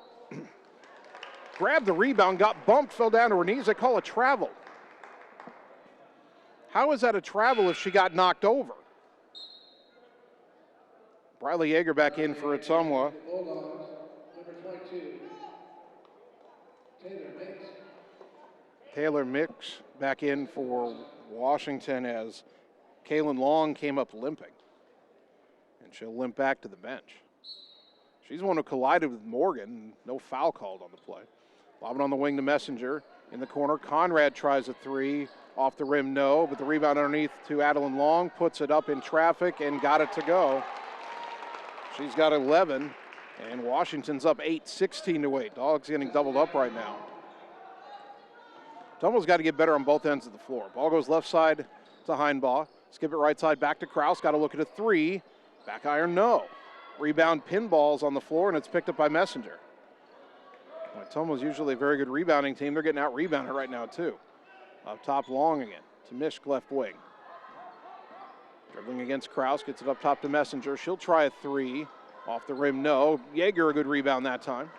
grabbed the rebound, got bumped, fell down to her knees. They call it travel. How is that a travel if she got knocked over? Briley Yeager back in for Ottumwa. Taylor Mix back in for Washington as Kaylin Long came up limping. And she'll limp back to the bench. She's the one who collided with Morgan. No foul called on the play. Lobbing on the wing to Messenger. In the corner, Conrad tries a 3. Off the rim, no. But the rebound underneath to Adeline Long. Puts it up in traffic and got it to go. She's got 11. And Washington's up 8, 16-8. Dogs getting doubled up right now. Ottumwa's got to get better on both ends of the floor. Ball goes left side to Heinball. Skip it right side back to Kraus. Got to look at a 3. Back iron, no. Rebound pinballs on the floor, and it's picked up by Messenger. Ottumwa's usually a very good rebounding team. They're getting out-rebounded right now, too. Up top, Long again to Mishk, left wing. Dribbling against Kraus, gets it up top to Messenger. She'll try a 3. Off the rim, no. Yeager, a good rebound that time.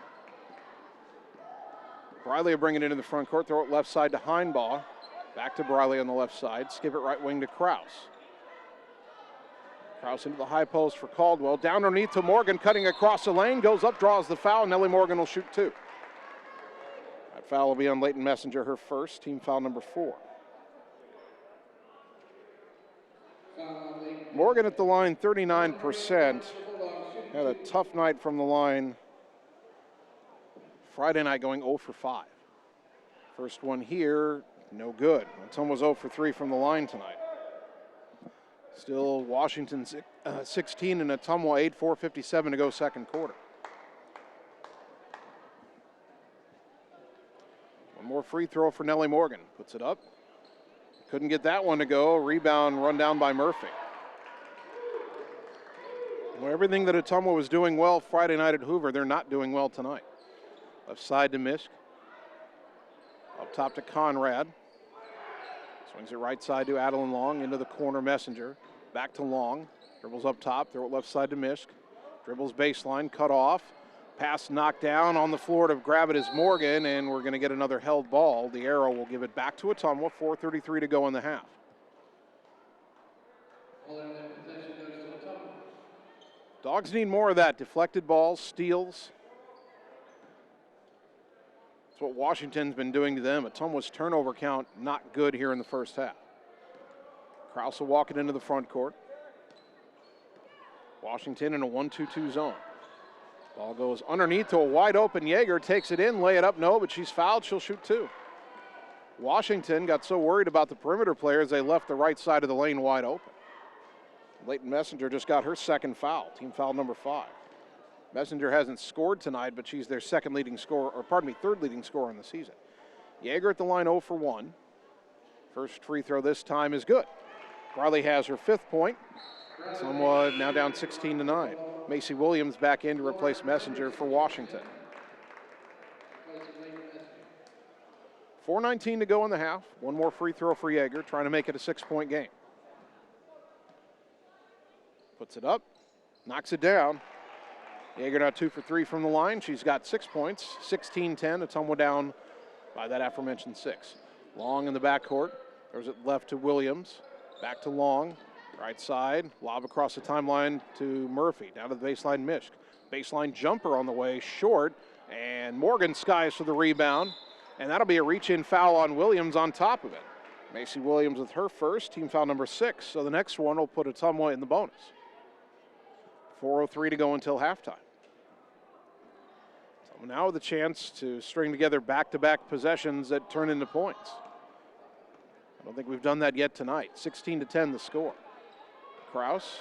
Briley will bring it into the front court, throw it left side to Heinball. Back to Briley on the left side, skip it right wing to Kraus. Kraus into the high post for Caldwell. Down underneath to Morgan, cutting across the lane, goes up, draws the foul. Nellie Morgan will shoot 2. That foul will be on Leighton Messenger, her first, team foul number 4. Morgan at the line, 39%. Had a tough night from the line. Friday night going 0 for 5. First one here, no good. Ottumwa was 0 for 3 from the line tonight. Still Washington 16 and Ottumwa 8, 4:57 to go second quarter. One more free throw for Nellie Morgan. Puts it up. Couldn't get that one to go. Rebound run down by Murphy. Well, everything that Ottumwa was doing well Friday night at Hoover, they're not doing well tonight. Left side to Mishk. Up top to Conrad. Swings it right side to Adeline Long. Into the corner, Messenger. Back to Long. Dribbles up top. Throw it left side to Mishk. Dribbles baseline. Cut off. Pass knocked down on the floor to grab it is Morgan, and we're going to get another held ball. The arrow will give it back to Ottumwa. 4:33 to go in the half. Dogs need more of that. Deflected balls, steals. That's what Washington's been doing to them. Ottumwa's turnover count not good here in the first half. Krause will walk it into the front court. Washington in a 1-2-2 zone. Ball goes underneath to a wide open Yeager, takes it in, lay it up, no, but she's fouled, she'll shoot two. Washington got so worried about the perimeter players, they left the right side of the lane wide open. Leighton Messenger just got her second foul, team foul number 5. Messenger hasn't scored tonight, but she's their third leading scorer in the season. Yeager at the line 0 for 1. First free throw this time is good. Riley has her 5th point. Ottumwa now down 16-9. Macy Williams back in to replace Messenger for Washington. 4:19 to go in the half. One more free throw for Yeager, trying to make it a 6-point game. Puts it up, knocks it down. Yeager now 2 for 3 from the line. She's got 6 points, 16-10. Ottumwa down by that aforementioned 6. Long in the backcourt. Throws it left to Williams. Back to Long. Right side, lob across the timeline to Murphy. Down to the baseline, Mishk. Baseline jumper on the way, short. And Morgan skies for the rebound. And that'll be a reach-in foul on Williams on top of it. Macy Williams with her first, team foul number 6. So the next one will put Ottumwa in the bonus. 4:03 to go until halftime. So now with a chance to string together back-to-back possessions that turn into points. I don't think we've done that yet tonight. 16-10 the score. Krause.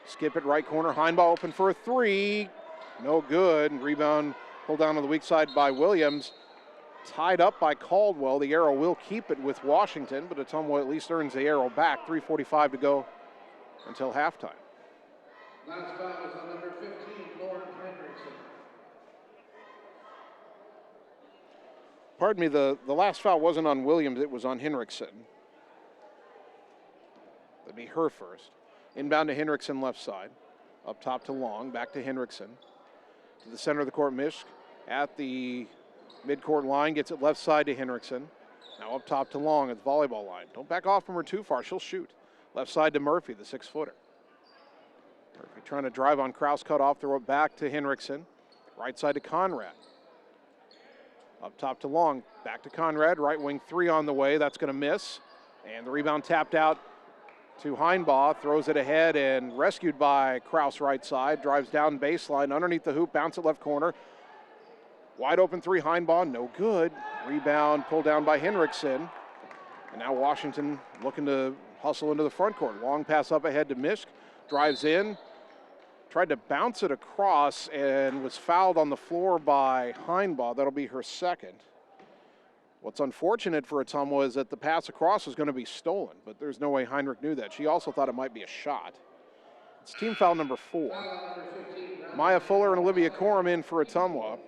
Skip it right corner. Heinbaugh open for a 3. No good. And rebound pulled down on the weak side by Williams. Tied up by Caldwell. The arrow will keep it with Washington, but Ottumwa at least earns the arrow back. 3:45 to go until halftime. Last foul is on number 15, Lauren Hendrickson. Pardon me, the last foul wasn't on Williams, it was on Henriksen. That'd be her first. Inbound to Henriksen left side. Up top to Long, back to Henriksen. To the center of the court, Mishk at the midcourt line, gets it left side to Henriksen. Now up top to Long at the volleyball line. Don't back off from her too far, she'll shoot. Left side to Murphy, the 6-footer. Murphy trying to drive on Krause, cut off, throw it back to Henriksen. Right side to Conrad. Up top to Long, back to Conrad, right wing 3 on the way, that's gonna miss. And the rebound tapped out to Heinbaugh, throws it ahead and rescued by Krause right side, drives down baseline, underneath the hoop, bounce it left corner. Wide open 3, Heinbaugh, no good. Rebound pulled down by Henriksen. And now Washington looking to hustle into the front court. Long pass up ahead to Mishk, drives in, tried to bounce it across and was fouled on the floor by Heinbaugh. That'll be her second. What's unfortunate for Ottumwa is that the pass across was going to be stolen, but there's no way Heinrich knew that. She also thought it might be a shot. It's team foul number 4. Maya Fuller and Olivia Corum in for Ottumwa.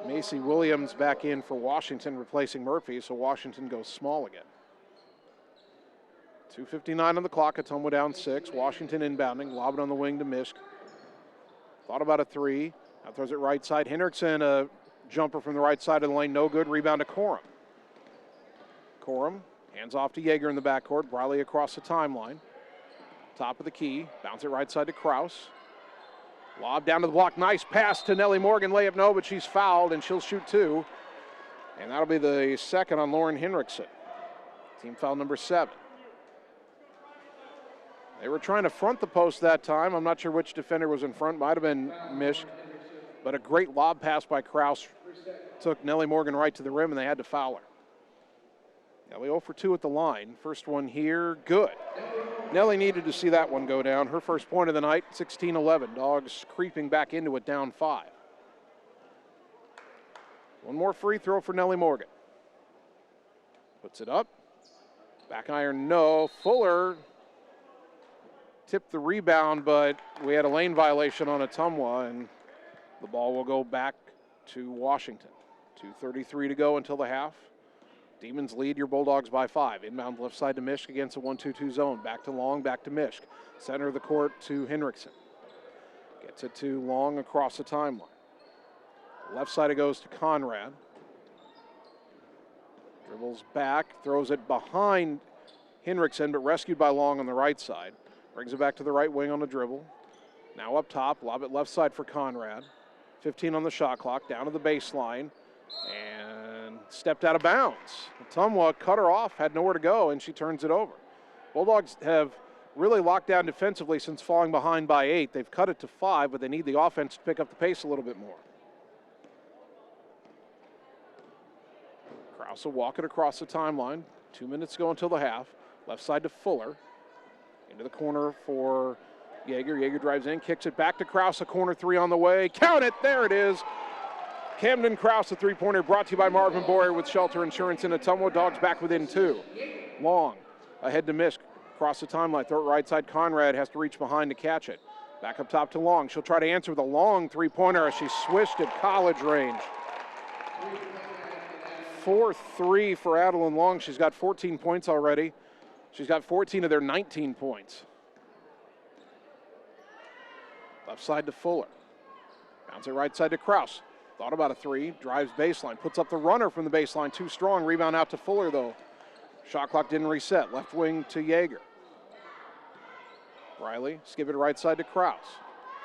Macy Williams back in for Washington, replacing Murphy, so Washington goes small again. 2:59 on the clock, Ottumwa down 6. Washington inbounding, lob it on the wing to Mishk. Thought about a 3, now throws it right side. Henriksen, a jumper from the right side of the lane, no good. Rebound to Corum. Corum hands off to Yeager in the backcourt. Briley across the timeline. Top of the key. Bounce it right side to Krause. Lob down to the block. Nice pass to Nellie Morgan. Layup no, but she's fouled and she'll shoot 2. And that'll be the second on Lauren Henriksen. Team foul number 7. They were trying to front the post that time. I'm not sure which defender was in front. Might have been Mishk. But a great lob pass by Krause took Nellie Morgan right to the rim, and they had to foul her. Nellie 0 for 2 at the line. First one here, good. Nellie needed to see that one go down. Her first point of the night, 16-11. Dogs creeping back into it, down 5. One more free throw for Nellie Morgan. Puts it up. Back iron, no. Fuller tipped the rebound, but we had a lane violation on Ottumwa, and the ball will go back to Washington. 2:33 to go until the half. Demons lead your Bulldogs by 5. Inbound left side to Mishk against a 1-2-2 zone. Back to Long, back to Mishk. Center of the court to Henriksen. Gets it to Long across the timeline. Left side it goes to Conrad. Dribbles back, throws it behind Henriksen, but rescued by Long on the right side. Brings it back to the right wing on the dribble. Now up top, lob it left side for Conrad. 15 on the shot clock, down to the baseline, and stepped out of bounds. Ottumwa cut her off, had nowhere to go, and she turns it over. Bulldogs have really locked down defensively since falling behind by 8. They've cut it to 5, but they need the offense to pick up the pace a little bit more. Krause will walk it across the timeline. 2 minutes to go until the half. Left side to Fuller. Into the corner for Yeager. Yeager drives in, kicks it back to Krause. A corner 3 on the way. Count it! There it is. Camden Krause, a three-pointer brought to you by Marvin Boyer with Shelter Insurance in Ottumwa. Dogs back within 2. Long ahead to Misk. Across the timeline. Throw it right side. Conrad has to reach behind to catch it. Back up top to Long. She'll try to answer with a long three-pointer as she swished at college range. 4-3 for Adeline Long. She's got 14 points already. She's got 14 of their 19 points. Left side to Fuller. Bounce it right side to Krause. Thought about a 3. Drives baseline. Puts up the runner from the baseline. Too strong. Rebound out to Fuller, though. Shot clock didn't reset. Left wing to Yeager. Riley, skip it right side to Krause.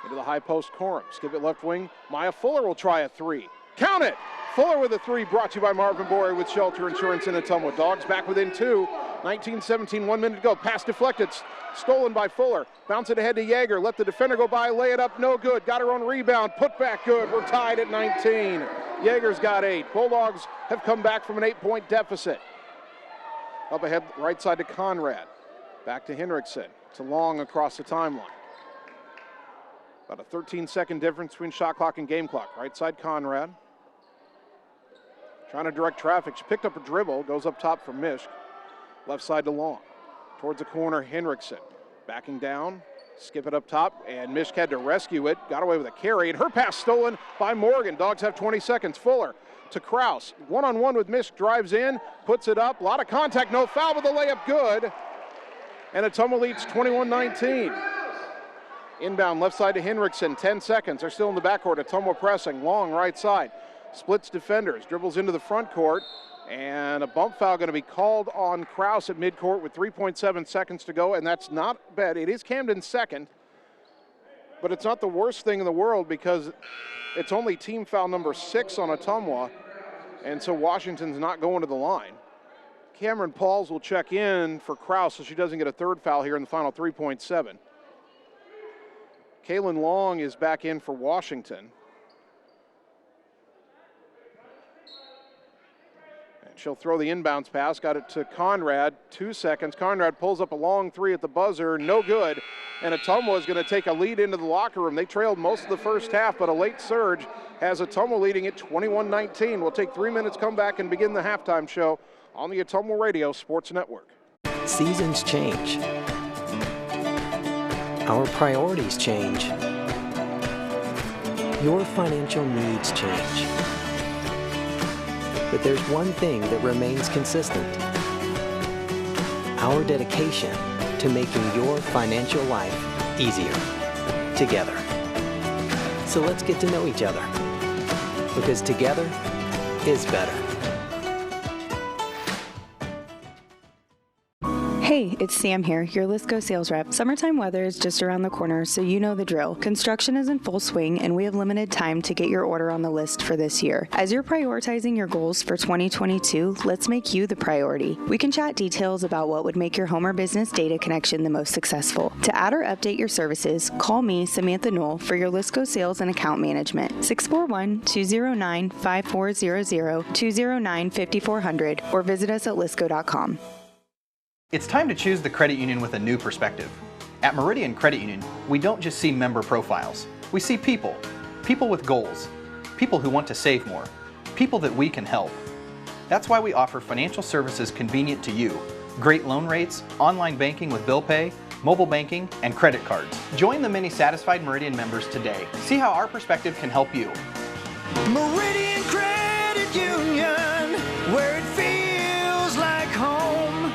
Into the high post, Corum. Skip it left wing. Maya Fuller will try a 3. Count it! Fuller with a 3, brought to you by Marvin Boyer with Shelter Insurance in Ottumwa. Dogs back within 2. 19-17, 1 minute to go. Pass deflected, stolen by Fuller. Bounce it ahead to Yeager. Let the defender go by, lay it up, no good. Got her own rebound, put back good. We're tied at 19. Yeager's got 8. Bulldogs have come back from an 8-point deficit. Up ahead, right side to Conrad. Back to Henriksen. To Long across the timeline. About a 13-second difference between shot clock and game clock. Right side, Conrad. Trying to direct traffic. She picked up a dribble. Goes up top for Mishk. Left side to Long. Towards the corner, Henriksen. Backing down. Skip it up top. And Mishk had to rescue it. Got away with a carry. And her pass stolen by Morgan. Dogs have 20 seconds. Fuller to Krause. One-on-one with Mishk. Drives in. Puts it up. A lot of contact. No foul, but the layup good. And Ottumwa leads 21-19. Inbound left side to Henriksen, 10 seconds. They're still in the backcourt. Ottumwa pressing, Long right side. Splits defenders, dribbles into the front court, and a bump foul going to be called on Krause at midcourt with 3.7 seconds to go, and that's not bad. It is Camden's second, but it's not the worst thing in the world because it's only team foul number 6 on Ottumwa, and so Washington's not going to the line. Cameron Pauls will check in for Krause so she doesn't get a third foul here in the final 3.7. Kaylin Long is back in for Washington. And she'll throw the inbounds pass, got it to Conrad, 2 seconds. Conrad pulls up a long 3 at the buzzer, no good. And Ottumwa is going to take a lead into the locker room. They trailed most of the first half, but a late surge has Ottumwa leading at 21-19. We'll take 3 minutes, come back, and begin the halftime show on the Ottumwa Radio Sports Network. Seasons change. Our priorities change. Your financial needs change. But there's one thing that remains consistent. Our dedication to making your financial life easier together. So let's get to know each other, because together is better. Hey, it's Sam here, your Lisco sales rep. Summertime weather is just around the corner, so you know the drill. Construction is in full swing, and we have limited time to get your order on the list for this year. As you're prioritizing your goals for 2022, let's make you the priority. We can chat details about what would make your home or business data connection the most successful. To add or update your services, call me, Samantha Knoll, for your Lisco sales and account management. 641-209-5400, 209-5400, or visit us at lisco.com. It's time to choose the credit union with a new perspective. At Meridian Credit Union, we don't just see member profiles. We see people. People with goals. People who want to save more. People that we can help. That's why we offer financial services convenient to you. Great loan rates, online banking with bill pay, mobile banking, and credit cards. Join the many satisfied Meridian members today. See how our perspective can help you. Meridian Credit Union, where it feels like home.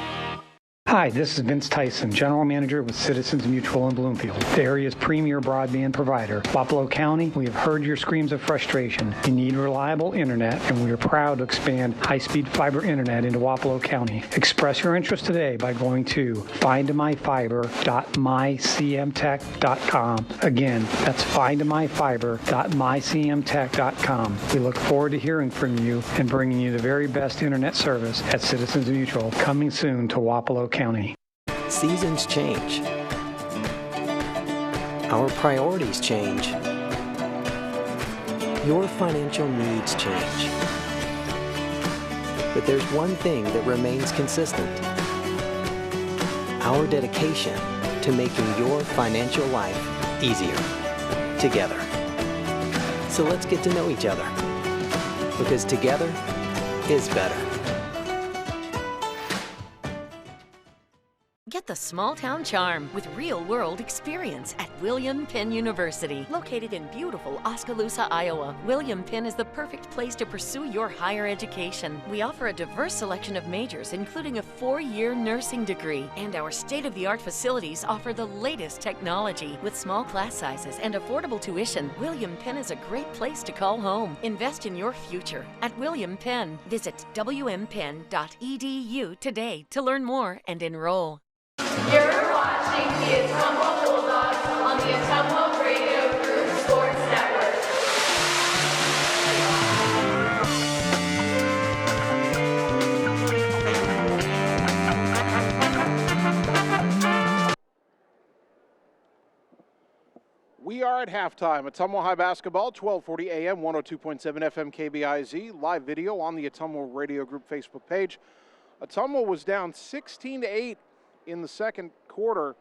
Hi, this is Vince Tyson, General Manager with Citizens Mutual in Bloomfield, the area's premier broadband provider. Wapello County, we have heard your screams of frustration. You need reliable internet, and we are proud to expand high-speed fiber internet into Wapello County. Express your interest today by going to findmyfiber.mycmtech.com. Again, that's findmyfiber.mycmtech.com. We look forward to hearing from you and bringing you the very best internet service at Citizens Mutual, coming soon to Wapello County. Seasons change. Our priorities change. Your financial needs change. But there's one thing that remains consistent: our dedication to making your financial life easier together. So let's get to know each other, because together is better. Get the small town charm with real-world experience at William Penn University. Located in beautiful Oskaloosa, Iowa, William Penn is the perfect place to pursue your higher education. We offer a diverse selection of majors, including a 4-year nursing degree. And our state-of-the-art facilities offer the latest technology. With small class sizes and affordable tuition, William Penn is a great place to call home. Invest in your future at William Penn. Visit wmpenn.edu today to learn more and enroll. You're watching the Ottumwa Bulldogs on the Ottumwa Radio Group Sports Network. We are at halftime. Ottumwa High basketball, 1240 AM, 102.7 FM KBIZ. Live video on the Ottumwa Radio Group Facebook page. Ottumwa was down 16-8 in the second quarter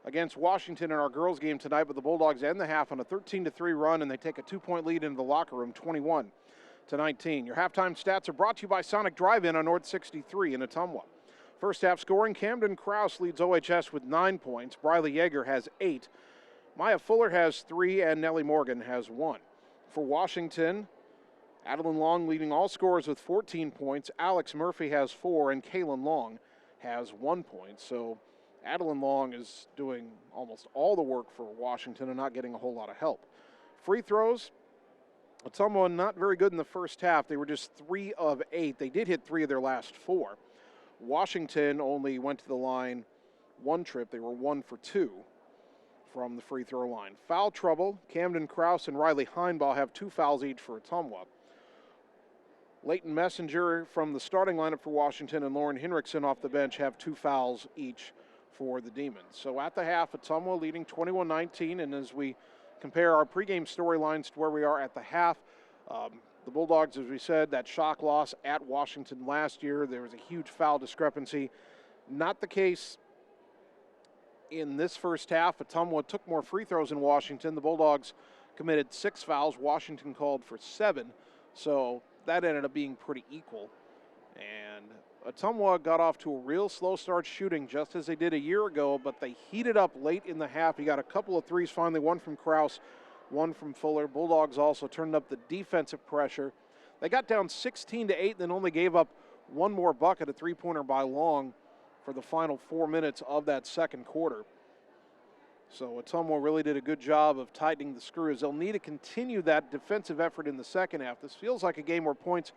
against Washington in our girls game tonight, but the Bulldogs end the half on a 13-3 run, and they take a 2-point lead into the locker room, 21-19. Your halftime stats are brought to you by Sonic Drive-In on North 63 in Ottumwa. First half scoring, Camden Krause leads OHS with 9 points. Briley Yeager has 8. Maya Fuller has 3, and Nellie Morgan has 1. For Washington, Adeline Long leading all scorers with 14 points. Alex Murphy has 4, and Kaylin Long has 1 point. So Adeline Long is doing almost all the work for Washington and not getting a whole lot of help. Free throws, Ottumwa not very good in the first half. They were just 3 of 8. They did hit 3 of their last 4. Washington only went to the line 1 trip. They were 1 for 2 from the free throw line. Foul trouble, Camden Krause and Riley Heinbaugh have 2 fouls each for Ottumwa. Leighton Messenger from the starting lineup for Washington and Lauren Hinrichsen off the bench have 2 fouls each for the Demons. So at the half, Ottumwa leading 21-19, and as we compare our pregame storylines to where we are at the half, the Bulldogs, as we said, that shock loss at Washington last year, there was a huge foul discrepancy. Not the case in this first half. Ottumwa took more free throws in Washington. The Bulldogs committed 6 fouls. Washington called for 7. So that ended up being pretty equal. And Ottumwa got off to a real slow start shooting, just as they did a year ago, but they heated up late in the half. He got a couple of threes finally, 1 from Krause, 1 from Fuller. Bulldogs also turned up the defensive pressure. They got down 16-8, then only gave up 1 more bucket, a 3-pointer by Long, for the final 4 minutes of that second quarter. So Ottumwa really did a good job of tightening the screws. They'll need to continue that defensive effort in the second half. This feels like a game where points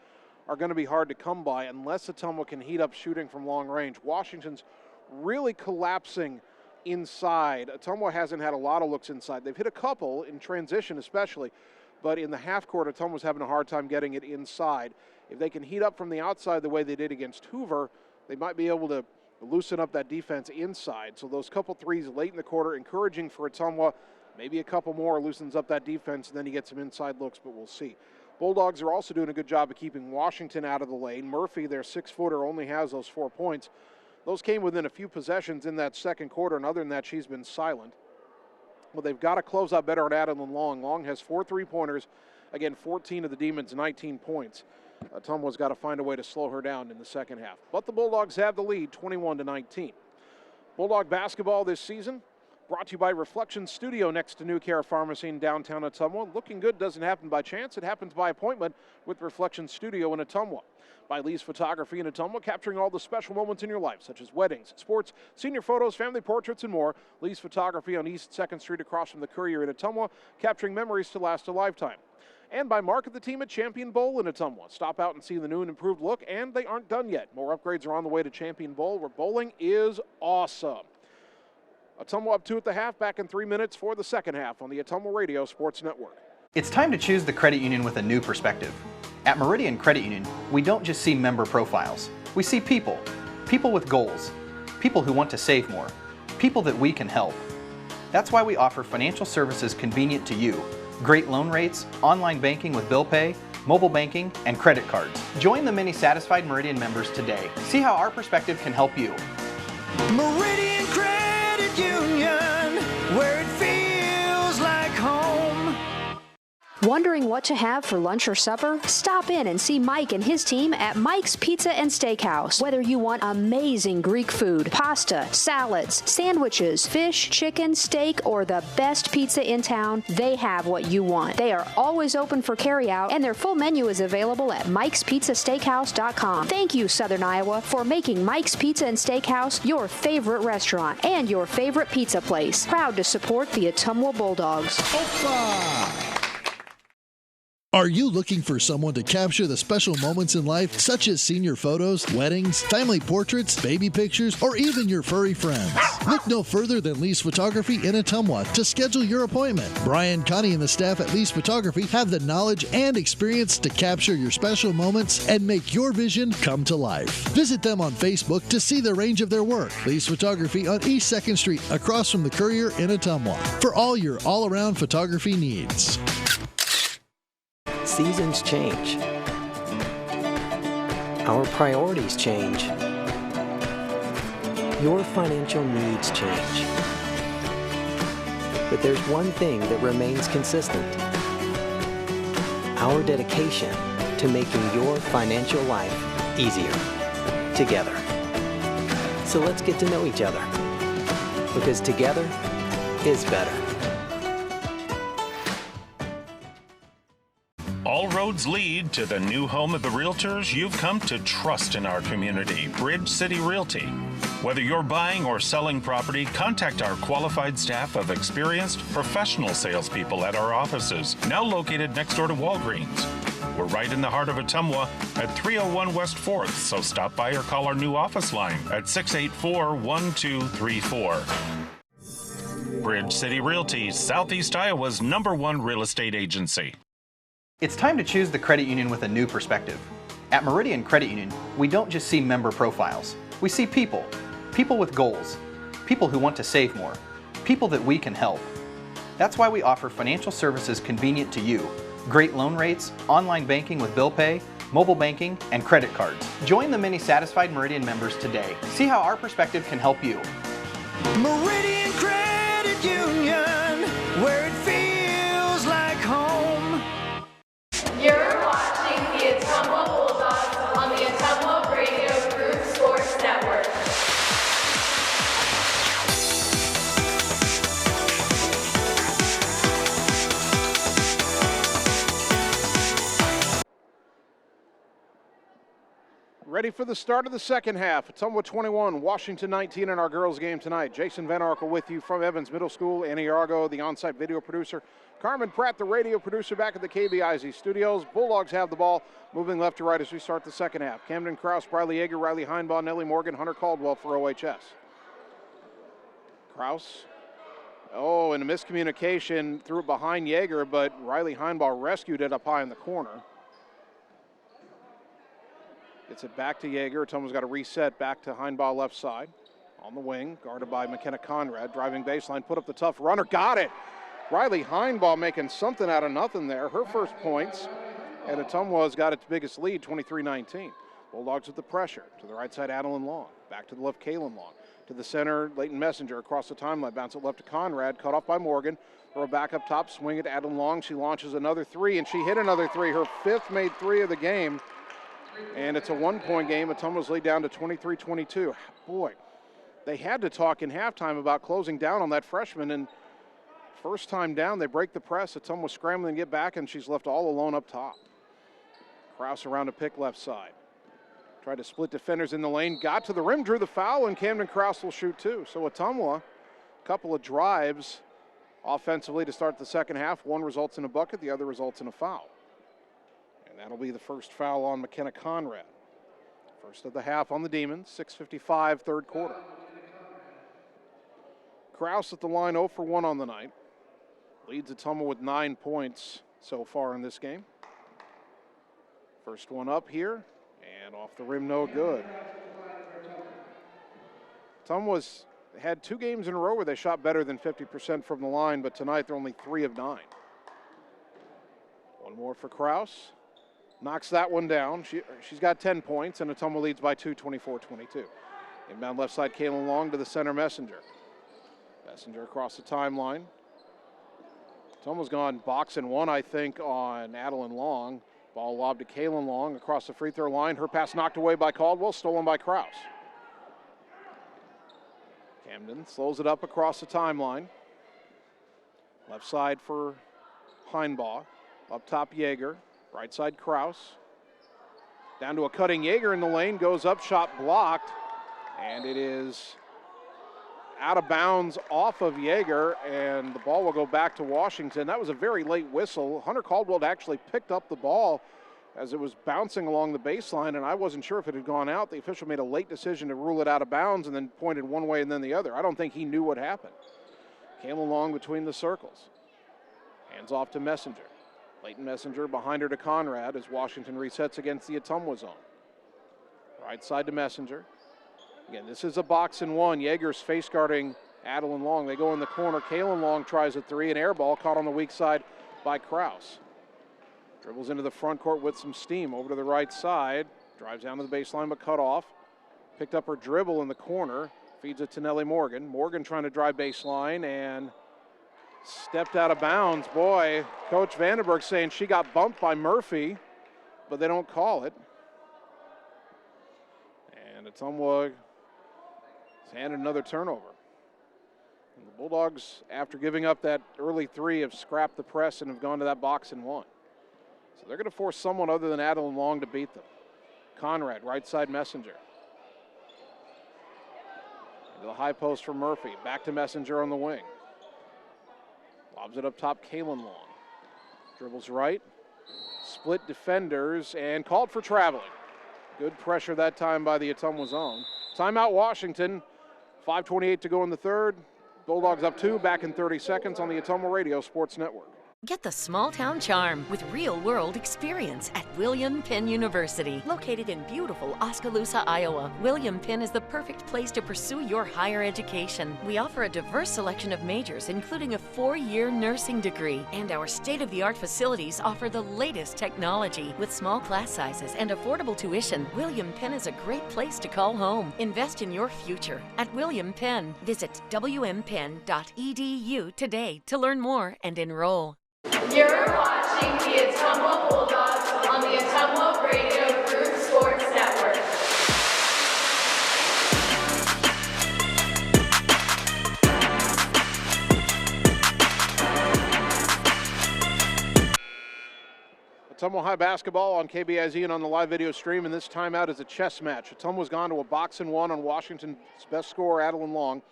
are going to be hard to come by unless Ottumwa can heat up shooting from long range. Washington's really collapsing inside. Ottumwa hasn't had a lot of looks inside. They've hit a couple in transition especially, but in the half court, Ottumwa's having a hard time getting it inside. If they can heat up from the outside the way they did against Hoover, they might be able to loosen up that defense inside. So those couple threes late in the quarter, encouraging for Ottumwa. Maybe a couple more loosens up that defense, and then you get some inside looks, but we'll see. Bulldogs are also doing a good job of keeping Washington out of the lane. Murphy, their 6-footer, only has those 4 points. Those came within a few possessions in that second quarter, and other than that, she's been silent. Well, they've got to close out better on Adeline Long. Long has 4 3-pointers. Again, 14 of the Demons, 19 points. Ottumwa's got to find a way to slow her down in the second half. But the Bulldogs have the lead, 21-19. Bulldog basketball this season Brought to you by Reflection Studio next to New Care Pharmacy in downtown Ottumwa. Looking good doesn't happen by chance. It happens by appointment with Reflection Studio in Ottumwa. By Lee's Photography in Ottumwa, capturing all the special moments in your life, such as weddings, sports, senior photos, family portraits, and more. Lee's Photography on East 2nd Street across from the Courier in Ottumwa, capturing memories to last a lifetime. And by Mark and the team at Champion Bowl in Ottumwa. Stop out and see the new and improved look, and they aren't done yet. More upgrades are on the way to Champion Bowl, where bowling is awesome. Ottumwa up 2 at the half, back in 3 minutes for the second half on the Ottumwa Radio Sports Network. It's time to choose the credit union with a new perspective. At Meridian Credit Union, we don't just see member profiles. We see people. People with goals. People who want to save more. People that we can help. That's why we offer financial services convenient to you. Great loan rates, online banking with bill pay, mobile banking, and credit cards. Join the many satisfied Meridian members today. See how our perspective can help you. Meridian Credit Union, where it feels like home. Wondering what to have for lunch or supper? Stop in and see Mike and his team at Mike's Pizza and Steakhouse. Whether you want amazing Greek food, pasta, salads, sandwiches, fish, chicken, steak, or the best pizza in town, they have what you want. They are always open for carryout, and their full menu is available at Mike'sPizzaSteakhouse.com. Thank you, Southern Iowa, for making Mike's Pizza and Steakhouse your favorite restaurant and your favorite pizza place. Proud to support the Ottumwa Bulldogs. Are you looking for someone to capture the special moments in life, such as senior photos, weddings, family portraits, baby pictures, or even your furry friends? Look no further than Lee's Photography in Ottumwa to schedule your appointment. Brian, Connie, and the staff at Lee's Photography have the knowledge and experience to capture your special moments and make your vision come to life. Visit them on Facebook to see the range of their work. Lee's Photography on East 2nd Street, across from the Courier in Ottumwa, for all your all-around photography needs. Seasons change. Our priorities change. Your financial needs change. But there's one thing that remains consistent: our dedication to making your financial life easier together. So let's get to know each other, because together is better. All roads lead to the new home of the realtors you've come to trust in our community, Bridge City Realty. Whether you're buying or selling property, contact our qualified staff of experienced professional salespeople at our offices, now located next door to Walgreens. We're right in the heart of Ottumwa at 301 West 4th, so stop by or call our new office line at 684-1234. Bridge City Realty, Southeast Iowa's #1 real estate agency. It's time to choose the credit union with a new perspective. At Meridian Credit Union, we don't just see member profiles. We see people. People with goals. People who want to save more. People that we can help. That's why we offer financial services convenient to you. Great loan rates, online banking with bill pay, mobile banking, and credit cards. Join the many satisfied Meridian members today. See how our perspective can help you. Meridian Credit Union, where it feels like home. You're watching the Ottumwa Bulldogs on the Ottumwa Radio Group Sports Network. Ready for the start of the second half. Ottumwa 21, Washington 19 in our girls game tonight. Jason Van Arkel with you from Evans Middle School. Annie Argo, the on-site video producer. Carmen Pratt, the radio producer, back at the KBIZ studios. Bulldogs have the ball, moving left to right as we start the second half. Camden Kraus, Briley Yeager, Riley Heinbaugh, Nellie Morgan, Hunter Caldwell for OHS. Kraus. Oh, and a miscommunication, threw it behind Yeager, but Riley Heinbaugh rescued it up high in the corner. Gets it back to Yeager. Ottumwa's got a reset back to Heinbaugh left side. On the wing, guarded by McKenna Conrad. Driving baseline, put up the tough runner. Got it! Riley Heinbaugh making something out of nothing there. Her first points. And Ottumwa's got its biggest lead, 23-19. Bulldogs with the pressure. To the right side, Adeline Long. Back to the left, Kaylin Long. To the center, Leighton Messenger across the timeline. Bounce it left to Conrad. Cut off by Morgan. Throw back up top. Swing it. Adeline Long. She launches another three, and she hit another three. Her fifth made three of the game. And it's a one-point game. Ottumwa's laid down to 23-22. Boy, they had to talk in halftime about closing down on that freshman, and first time down, they break the press. Ottumwa scrambling to get back, and she's left all alone up top. Kraus around to pick left side. Tried to split defenders in the lane, got to the rim, drew the foul, and Camden Kraus will shoot two. So Ottumwa, a couple of drives offensively to start the second half. One results in a bucket, the other results in a foul. And that'll be the first foul on McKenna Conrad. First of the half on the Demons, 6:55, third quarter. Kraus at the line 0 for 1 on the night. Leads Ottumwa with 9 points so far in this game. First one up here, and off the rim, no good. Ottumwa's had 2 games in a row where they shot better than 50% from the line, but tonight they're only 3 of 9. One more for Kraus. Knocks that one down. She's got 10 points, and Ottumwa leads by 2, 24-22. Inbound left side, Kaylin Long to the center, Messenger. Messenger across the timeline. Ottumwa's gone box and 1, I think, on Adeline Long. Ball lobbed to Kaylin Long across the free throw line. Her pass knocked away by Caldwell, stolen by Kraus. Camden slows it up across the timeline. Left side for Heinbaugh. Up top, Yeager. Right side, Kraus. Down to a cutting Yeager in the lane. Goes up, shot blocked. And it is out of bounds off of Yeager, and the ball will go back to Washington. That was a very late whistle. Hunter Caldwell actually picked up the ball as it was bouncing along the baseline, and I wasn't sure if it had gone out. The official made a late decision to rule it out of bounds and then pointed one way and then the other. I don't think he knew what happened. Kaylin Long between the circles. Hands off to Messenger. Leighton Messenger behind her to Conrad as Washington resets against the Ottumwa zone. Right side to Messenger. Again, this is a box and 1. Yeager's face guarding Adeline Long. They go in the corner. Kaylin Long tries a 3, an air ball caught on the weak side by Kraus. Dribbles into the front court with some steam. Over to the right side. Drives down to the baseline but cut off. Picked up her dribble in the corner. Feeds it to Nellie Morgan. Morgan trying to drive baseline and stepped out of bounds. Boy, Coach Vandenberg saying she got bumped by Murphy, but they don't call it. And Ottumwa has handed another turnover. And the Bulldogs, after giving up that early 3, have scrapped the press and have gone to that box and 1. So they're going to force someone other than Adeline Long to beat them. Conrad, right side Messenger. Into the high post for Murphy. Back to Messenger on the wing. Lobs it up top, Kaylin Long. Dribbles right. Split defenders and called for traveling. Good pressure that time by the Ottumwa zone. Timeout Washington. 5:28 to go in the third. Bulldogs up 2, back in 30 seconds on the Ottumwa Radio Sports Network. Get the small town charm with real-world experience at William Penn University. Located in beautiful Oskaloosa, Iowa, William Penn is the perfect place to pursue your higher education. We offer a diverse selection of majors, including a 4-year nursing degree. And our state-of-the-art facilities offer the latest technology. With small class sizes and affordable tuition, William Penn is a great place to call home. Invest in your future at William Penn. Visit wmpenn.edu today to learn more and enroll. You're watching the Ottumwa Bulldogs on the Ottumwa Radio Group Sports Network. Ottumwa High basketball on KBIZ and on the live video stream, and this timeout is a chess match. Ottumwa's gone to a box and 1 on Washington's best scorer, Adeline Long.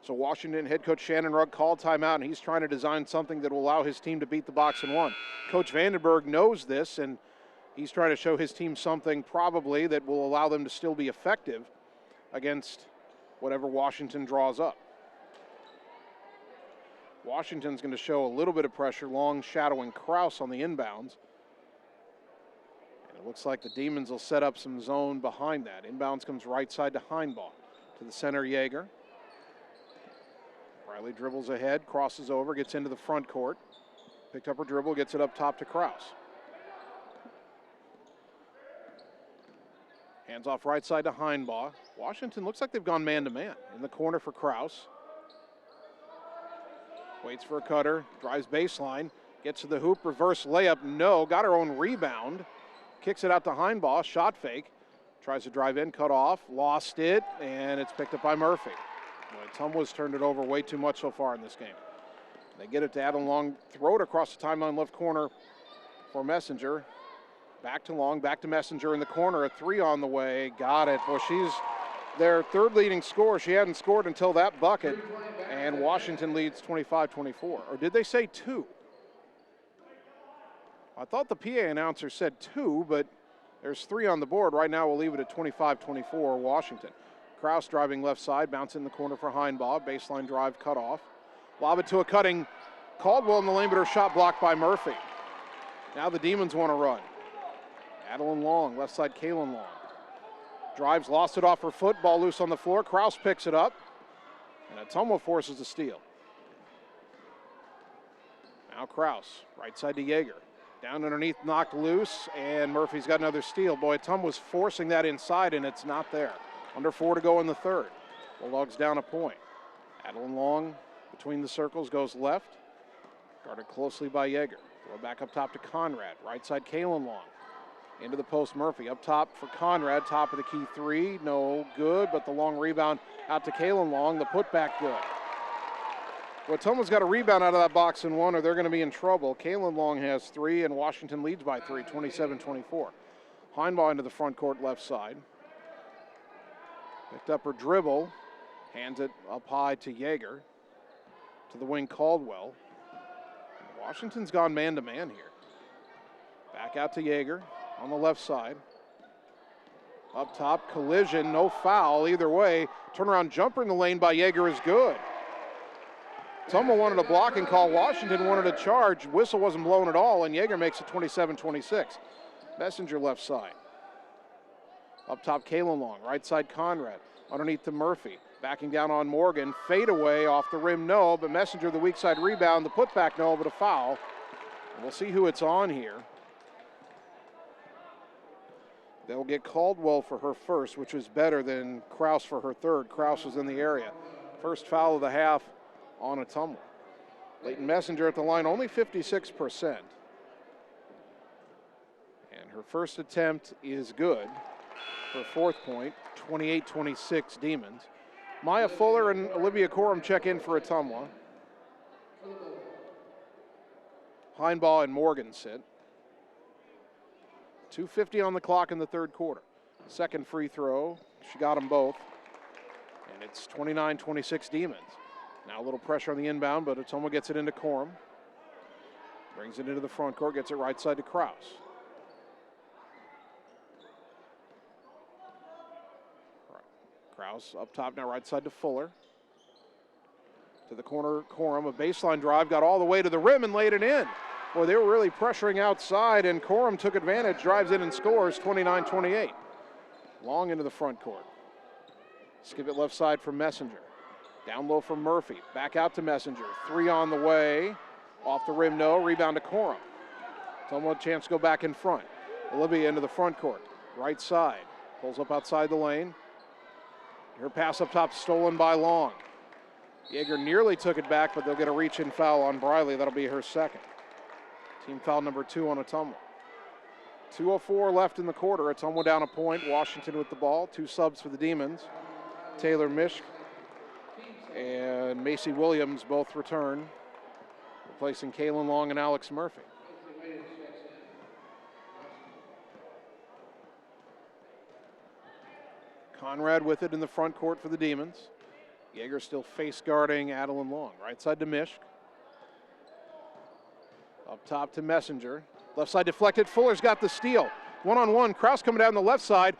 So Washington head coach Shannon Rugg called timeout, and he's trying to design something that will allow his team to beat the box and 1. Coach Vandenberg knows this, and he's trying to show his team something probably that will allow them to still be effective against whatever Washington draws up. Washington's going to show a little bit of pressure, Long shadowing Kraus on the inbounds. And it looks like the Demons will set up some zone behind that. Inbounds comes right side to Heinbaugh. To the center, Yeager. Riley dribbles ahead, crosses over, gets into the front court. Picked up her dribble, gets it up top to Kraus. Hands off right side to Heinbaugh. Washington looks like they've gone man-to-man. In the corner for Kraus. Waits for a cutter, drives baseline, gets to the hoop, reverse layup, no. Got her own rebound. Kicks it out to Heinbaugh, shot fake. Tries to drive in, cut off, lost it, and it's picked up by Murphy. Ottumwa's turned it over way too much so far in this game. They get it to Adam Long, throw it across the timeline left corner for Messenger. Back to Long, back to Messenger in the corner, a 3 on the way, got it. Well, she's their third leading scorer. She hadn't scored until that bucket, and Washington leads 25-24. Or did they say 2? I thought the PA announcer said 2, but there's 3 on the board. Right now we'll leave it at 25-24 Washington. Kraus driving left side, bounce in the corner for Heinbaugh, baseline drive cut off. Lob it to a cutting Caldwell in the lane, but her shot blocked by Murphy. Now the Demons want to run. Adeline Long, left side Kaylin Long. Drives, lost it off her foot, ball loose on the floor. Kraus picks it up, and Ottumwa forces a steal. Now Kraus, right side to Yeager. Down underneath, knocked loose, and Murphy's got another steal. Boy, Ottumwa's forcing that inside, and it's not there. Under 4 to go in the third. Bulldogs down a point. Adeline Long between the circles goes left. Guarded closely by Yeager. Throw back up top to Conrad. Right side, Kaylin Long. Into the post, Murphy. Up top for Conrad. Top of the key 3. No good, but the long rebound out to Kaylin Long. The putback good. Ottumwa's got a rebound out of that box and 1, or they're going to be in trouble. Kaylin Long has 3, and Washington leads by 3, 27-24. Heinbaugh into the front court left side. Picked up her dribble. Hands it up high to Yeager. To the wing, Caldwell. Washington's gone man-to-man here. Back out to Yeager on the left side. Up top, collision, no foul either way. Turnaround jumper in the lane by Yeager is good. Ottumwa wanted a blocking call. Washington wanted a charge. Whistle wasn't blown at all, and Yeager makes it 27-26. Messenger left side. Up top, Kaylin Long. Right side, Conrad. Underneath to Murphy. Backing down on Morgan. Fade away off the rim, no. But Messenger, the weak side rebound. The putback, no, but a foul. And we'll see who it's on here. They'll get Caldwell for her first, which was better than Kraus for her third. Kraus was in the area. First foul of the half on Ottumwa. Leighton Messenger at the line, only 56%. And her first attempt is good. Her fourth point, 28-26 Demons. Maya Fuller and Olivia Corum check in for Ottumwa. Heinbaugh and Morgan sit. 2:50 on the clock in the third quarter. Second free throw, she got them both. And it's 29-26 Demons. Now a little pressure on the inbound, but Ottumwa gets it into Corum. Brings it into the front court, gets it right side to Kraus. Kraus up top now, right side to Fuller. To the corner, Corum, a baseline drive, got all the way to the rim and laid it in. Boy, they were really pressuring outside, and Corum took advantage, drives in and scores, 29-28. Long into the front court. Skip it left side for Messenger. Down low for Murphy, back out to Messenger. 3 on the way, off the rim, no, rebound to Corum. Ottumwa chance to go back in front. Olivia into the front court, right side. Pulls up outside the lane. Her pass up top stolen by Long. Yeager nearly took it back, but they'll get a reach-in foul on Briley. That'll be her second. Team foul number 2 on Ottumwa. 2:04 left in the quarter. Ottumwa down a point. Washington with the ball. 2 subs for the Demons. Taylor Mishk and Macy Williams both return, replacing Kaylin Long and Alex Murphy. Conrad with it in the front court for the Demons. Yeager still face guarding Adeline Long. Right side to Mishk. Up top to Messenger. Left side deflected. Fuller's got the steal. 1-on-1. Kraus coming down the left side.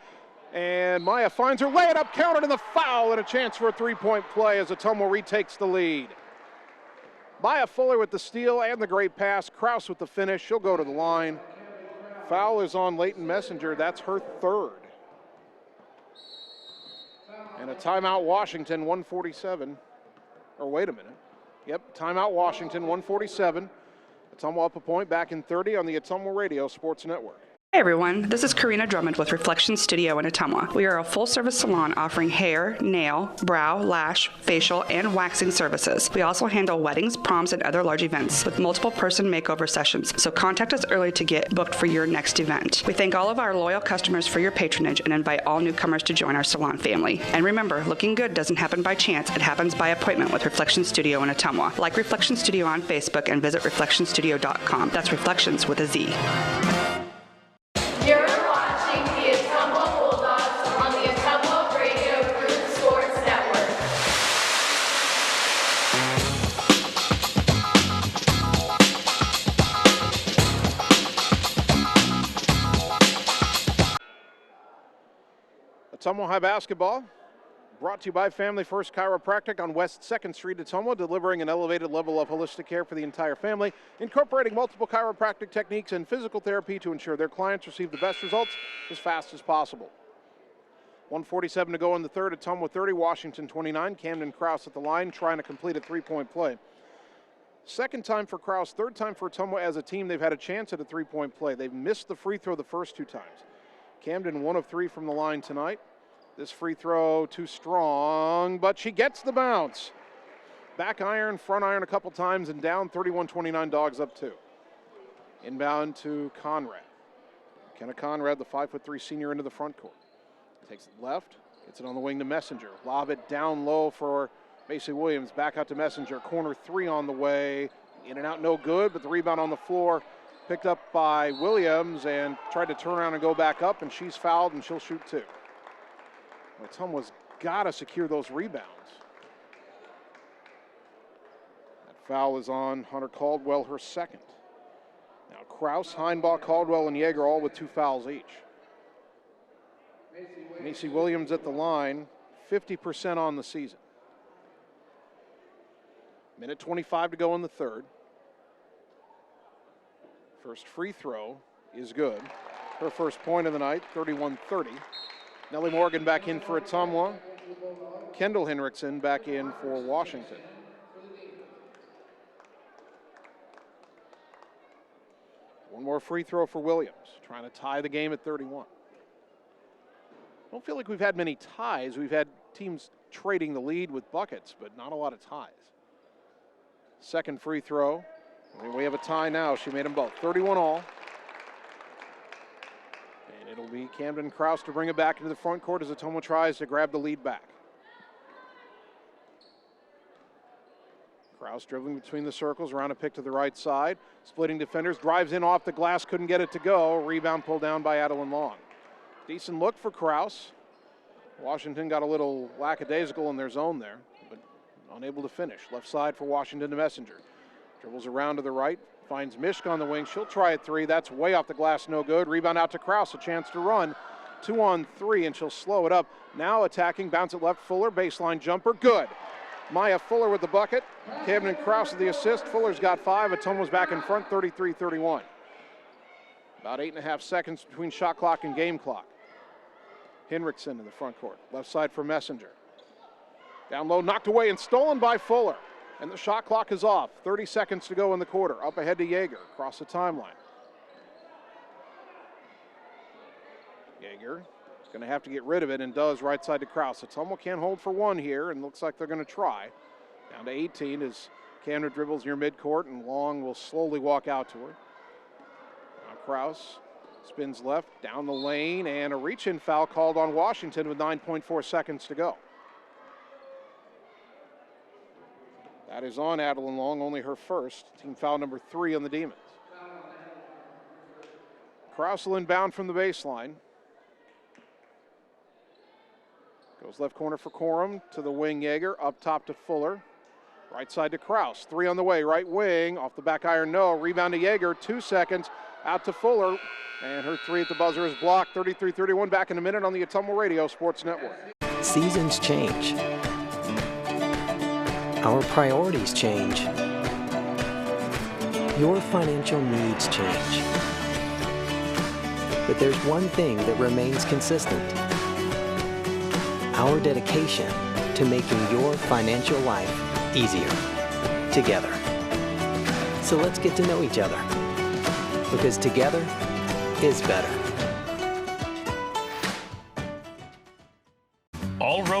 And Maya finds her, lay it up, counted, and the foul, and a chance for a 3-point play as Ottumwa retakes the lead. Maya Fuller with the steal and the great pass. Kraus with the finish. She'll go to the line. Foul is on Leighton Messenger. That's her third. And a timeout Washington, 147. Or wait a minute. Yep, timeout Washington, 147. Ottumwa up a point, back in 30 on the Ottumwa Radio Sports Network. Hey everyone, this is Karina Drummond with Reflection Studio in Ottumwa. We are a full-service salon offering hair, nail, brow, lash, facial, and waxing services. We also handle weddings, proms, and other large events with multiple person makeover sessions, so contact us early to get booked for your next event. We thank all of our loyal customers for your patronage and invite all newcomers to join our salon family. And remember, looking good doesn't happen by chance, it happens by appointment with Reflection Studio in Ottumwa. Like Reflection Studio on Facebook and visit reflectionstudio.com. That's Reflections with a Z. You're watching the Ottumwa Bulldogs on the Ottumwa Radio Group Sports Network. Ottumwa High Basketball, brought to you by Family First Chiropractic on West 2nd Street, Ottumwa, delivering an elevated level of holistic care for the entire family, incorporating multiple chiropractic techniques and physical therapy to ensure their clients receive the best results as fast as possible. 1:47 to go in the third. Ottumwa 30, Washington 29. Camden Krause at the line trying to complete a three-point play. Second time for Krause, third time for Ottumwa as a team they've had a chance at a three-point play. They've missed the free throw the first two times. Camden 1 of 3 from the line tonight. This free throw too strong, but she gets the bounce. Back iron, front iron a couple times, and down 31-29, Dogs up 2. Inbound to Conrad. Kenna Conrad, the 5'3" senior, into the front court. Takes it left, gets it on the wing to Messenger. Lob it down low for Macy Williams. Back out to Messenger. Corner 3 on the way. In and out, no good, but the rebound on the floor picked up by Williams and tried to turn around and go back up, and she's fouled, and she'll shoot 2. Ottumwa's got to secure those rebounds. That foul is on Hunter Caldwell, her second. Now Krause, Heinbach, Caldwell, and Yeager all with 2 fouls each. Macy Williams at the line, 50% on the season. Minute 25 to go in the third. First free throw is good. Her first point of the night, 31-30. Nellie Morgan back in for Ottumwa. Kendall Henriksen back in for Washington. One more free throw for Williams, trying to tie the game at 31. I don't feel like we've had many ties. We've had teams trading the lead with buckets, but not a lot of ties. Second free throw. We have a tie now. She made them both. 31 all. And it'll be Camden Krause to bring it back into the front court as Ottumwa tries to grab the lead back. Krause dribbling between the circles, around a pick to the right side. Splitting defenders, drives in off the glass, couldn't get it to go. Rebound pulled down by Adeline Long. Decent look for Krause. Washington got a little lackadaisical in their zone there, but unable to finish. Left side for Washington to Messenger. Dribbles around to the right, finds Mishka on the wing. She'll try at 3. That's way off the glass, no good. Rebound out to Krause, a chance to run. 2 on 3, and she'll slow it up. Now attacking, bounce it left, Fuller, baseline jumper, good. Maya Fuller with the bucket. Camden Krause with the assist. Fuller's got 5. Ottumwa's back in front, 33-31. About 8.5 seconds between shot clock and game clock. Henriksen in the front court. Left side for Messenger. Down low, knocked away and stolen by Fuller. And the shot clock is off. 30 seconds to go in the quarter. Up ahead to Yeager, across the timeline. Yeager is going to have to get rid of it and does right side to Krause. Ottumwa can't hold for one here and looks like they're going to try. Down to 18 as Camden dribbles near midcourt and Long will slowly walk out to her. Now Krause spins left, down the lane, and a reach-in foul called on Washington with 9.4 seconds to go. That is on Adeline Long, only her first. Team foul number 3 on the Demons. Krause will inbound from the baseline. Goes left corner for Corum, to the wing Yeager, up top to Fuller. Right side to Krause, 3 on the way, right wing, off the back iron, no. Rebound to Yeager, 2 seconds, out to Fuller. And her 3 at the buzzer is blocked. 33-31, back in a minute on the Ottumwa Radio Sports Network. Seasons change. Our priorities change. Your financial needs change. But there's one thing that remains consistent. Our dedication to making your financial life easier together. So let's get to know each other, because together is better.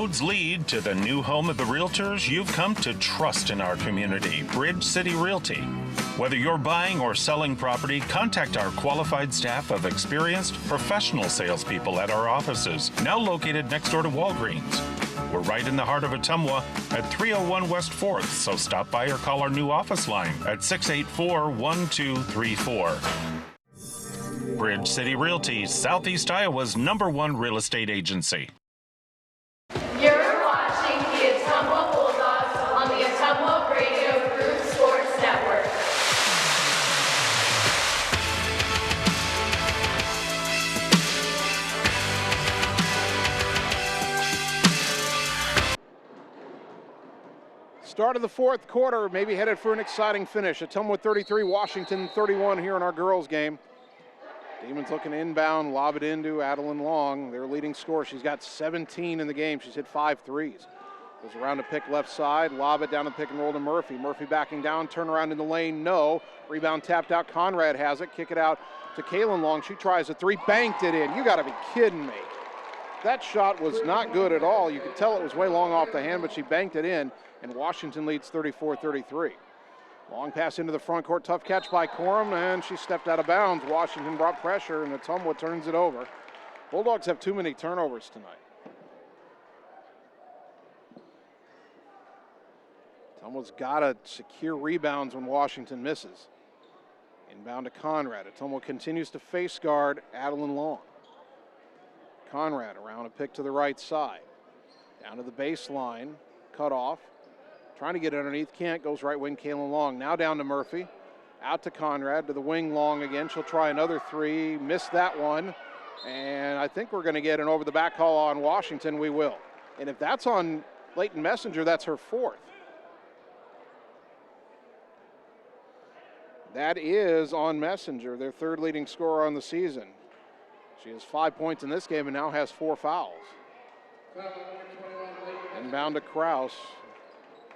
roads lead to the new home of the realtors you've come to trust in our community, Bridge City Realty. Whether you're buying or selling property, contact our qualified staff of experienced professional salespeople at our offices, now located next door to Walgreens. We're right in the heart of Ottumwa at 301 West 4th, so stop by or call our new office line at 684-1234. Bridge City Realty, Southeast Iowa's #1 real estate agency. You're watching the Ottumwa Bulldogs on the Ottumwa Radio Group Sports Network. Start of the fourth quarter, maybe headed for an exciting finish. Ottumwa 33, Washington 31 here in our girls game. Demons looking inbound, lob it into Adeline Long, their leading scorer. She's got 17 in the game. She's hit 5 threes. Goes around to pick left side, lob it down the pick and roll to Murphy. Murphy backing down, turn around in the lane, no. Rebound tapped out, Conrad has it. Kick it out to Kaylin Long. She tries a three, banked it in. You gotta be kidding me. That shot was not good at all. You could tell it was way long off the hand, but she banked it in, and Washington leads 34-33. Long pass into the front court, tough catch by Corum, and she stepped out of bounds. Washington brought pressure, and Ottumwa turns it over. Bulldogs have too many turnovers tonight. Ottumwa's got to secure rebounds when Washington misses. Inbound to Conrad. Ottumwa continues to face guard Adeline Long. Conrad around a pick to the right side. Down to the baseline, cut off. Trying to get underneath, can't, goes right wing, Kaylin Long. Now down to Murphy, out to Conrad, to the wing, Long again. She'll try another three, missed that one. And I think we're gonna get an over the back call on Washington, we will. And if that's on Leighton Messenger, that's her fourth. That is on Messenger, their third leading scorer on the season. She has 5 points in this game and now has 4 fouls. Inbound to Kraus.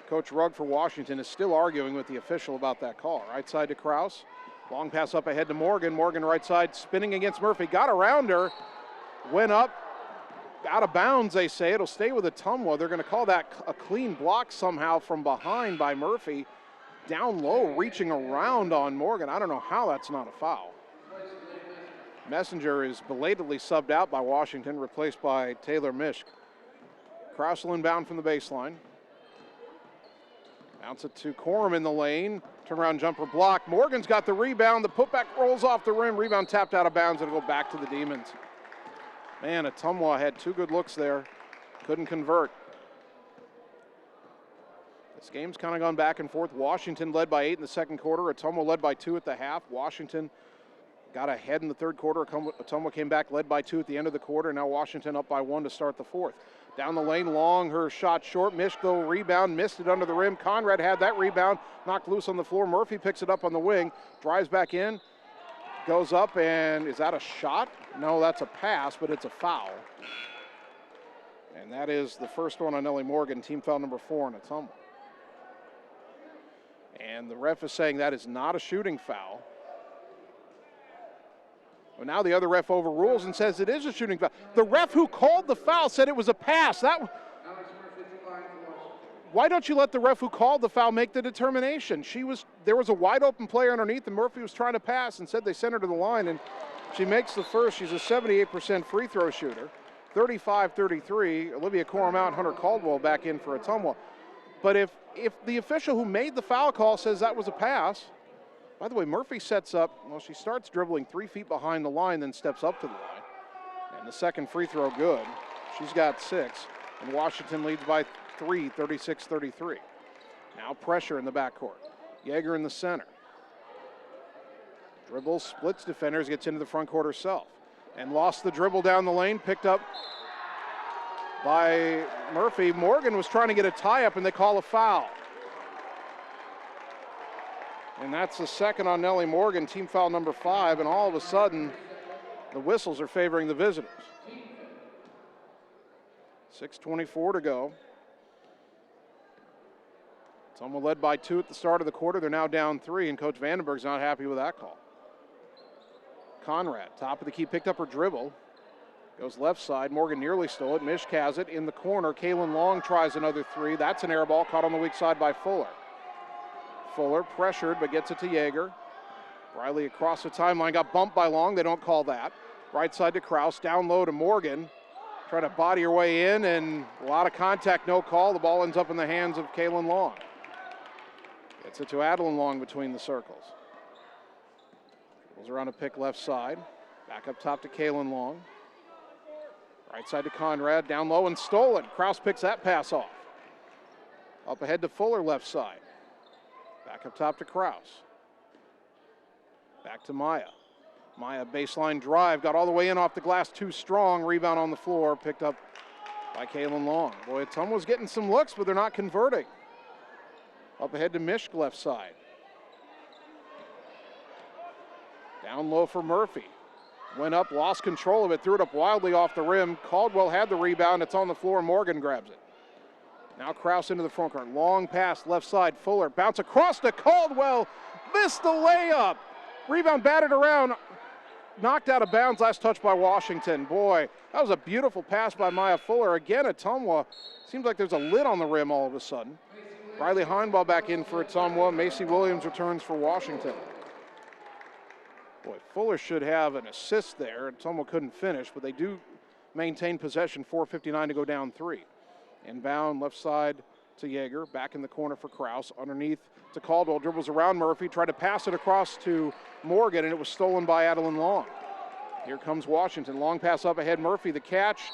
Coach Rugg for Washington is still arguing with the official about that call. Right side to Kraus. Long pass up ahead to Morgan. Morgan right side spinning against Murphy. Got around her. Went up. Out of bounds, they say. It'll stay with Ottumwa. They're going to call that a clean block somehow from behind by Murphy. Down low, reaching around on Morgan. I don't know how that's not a foul. Messenger is belatedly subbed out by Washington, replaced by Taylor Mishk. Kraus will inbound from the baseline. Bounce it to Corum in the lane. Turnaround jumper block. Morgan's got the rebound. The putback rolls off the rim. Rebound tapped out of bounds. It'll go back to the Demons. Man, Ottumwa had 2 good looks there. Couldn't convert. This game's kind of gone back and forth. Washington led by 8 in the second quarter. Ottumwa led by 2 at the half. Washington got ahead in the third quarter. Ottumwa came back, led by 2 at the end of the quarter. Now Washington up by 1 to start the fourth. Down the lane, Long, her shot short. Mishk, though, rebound, missed it under the rim. Conrad had that rebound, knocked loose on the floor. Murphy picks it up on the wing, drives back in, goes up, and is that a shot? No, that's a pass, but it's a foul. And that is the first one on Nellie Morgan, team foul number 4 on Ottumwa. And the ref is saying that is not a shooting foul. Well, now the other ref overrules and says it is a shooting foul. The ref who called the foul said it was a pass. Why don't you let the ref who called the foul make the determination? There was a wide open player underneath, and Murphy was trying to pass and said they sent her to the line, and she makes the first. She's a 78% free throw shooter. 35-33. Olivia Corum out, Hunter Caldwell back in for Ottumwa. But if the official who made the foul call says that was a pass, by the way, Murphy sets up, well, she starts dribbling 3 feet behind the line, then steps up to the line. And the second free throw good. She's got 6, and Washington leads by 3, 36-33. Now pressure in the backcourt. Yeager in the center. Dribbles, splits defenders, gets into the front court herself. And lost the dribble down the lane, picked up by Murphy. Morgan was trying to get a tie-up, and they call a foul. And that's the second on Nellie Morgan, team foul number 5, and all of a sudden, the whistles are favoring the visitors. 6:24 to go. Ottumwa led by 2 at the start of the quarter. They're now down 3, and Coach Vandenberg's not happy with that call. Conrad, top of the key, picked up her dribble. Goes left side. Morgan nearly stole it. Mishk has it in the corner. Kalen Long tries another three. That's an air ball caught on the weak side by Fuller. Fuller pressured but gets it to Yeager. Riley across the timeline, got bumped by Long. They don't call that. Right side to Kraus. Down low to Morgan. Trying to body her way in, and a lot of contact, no call. The ball ends up in the hands of Kalen Long. Gets it to Adeline Long between the circles. Goes around a pick left side. Back up top to Kalen Long. Right side to Conrad. Down low and stolen. Kraus picks that pass off. Up ahead to Fuller left side. Back up top to Kraus. Back to Maya. Maya baseline drive. Got all the way in off the glass. Too strong. Rebound on the floor. Picked up by Kalen Long. Boy, Ottumwa's getting some looks, but they're not converting. Up ahead to Mishk left side. Down low for Murphy. Went up, lost control of it, threw it up wildly off the rim. Caldwell had the rebound. It's on the floor. Morgan grabs it. Now Kraus into the front court. Long pass, left side. Fuller. Bounce across to Caldwell. Missed the layup. Rebound batted around. Knocked out of bounds. Last touch by Washington. Boy, that was a beautiful pass by Maya Fuller. Again, Ottumwa. Seems like there's a lid on the rim all of a sudden. Riley Heinball back in for Ottumwa. Macy Williams returns for Washington. Boy, Fuller should have an assist there. Ottumwa couldn't finish, but they do maintain possession. 4:59 to go down three. Inbound, left side to Yeager. Back in the corner for Kraus. Underneath to Caldwell. Dribbles around Murphy. Tried to pass it across to Morgan, and it was stolen by Adeline Long. Here comes Washington. Long pass up ahead. Murphy, the catch.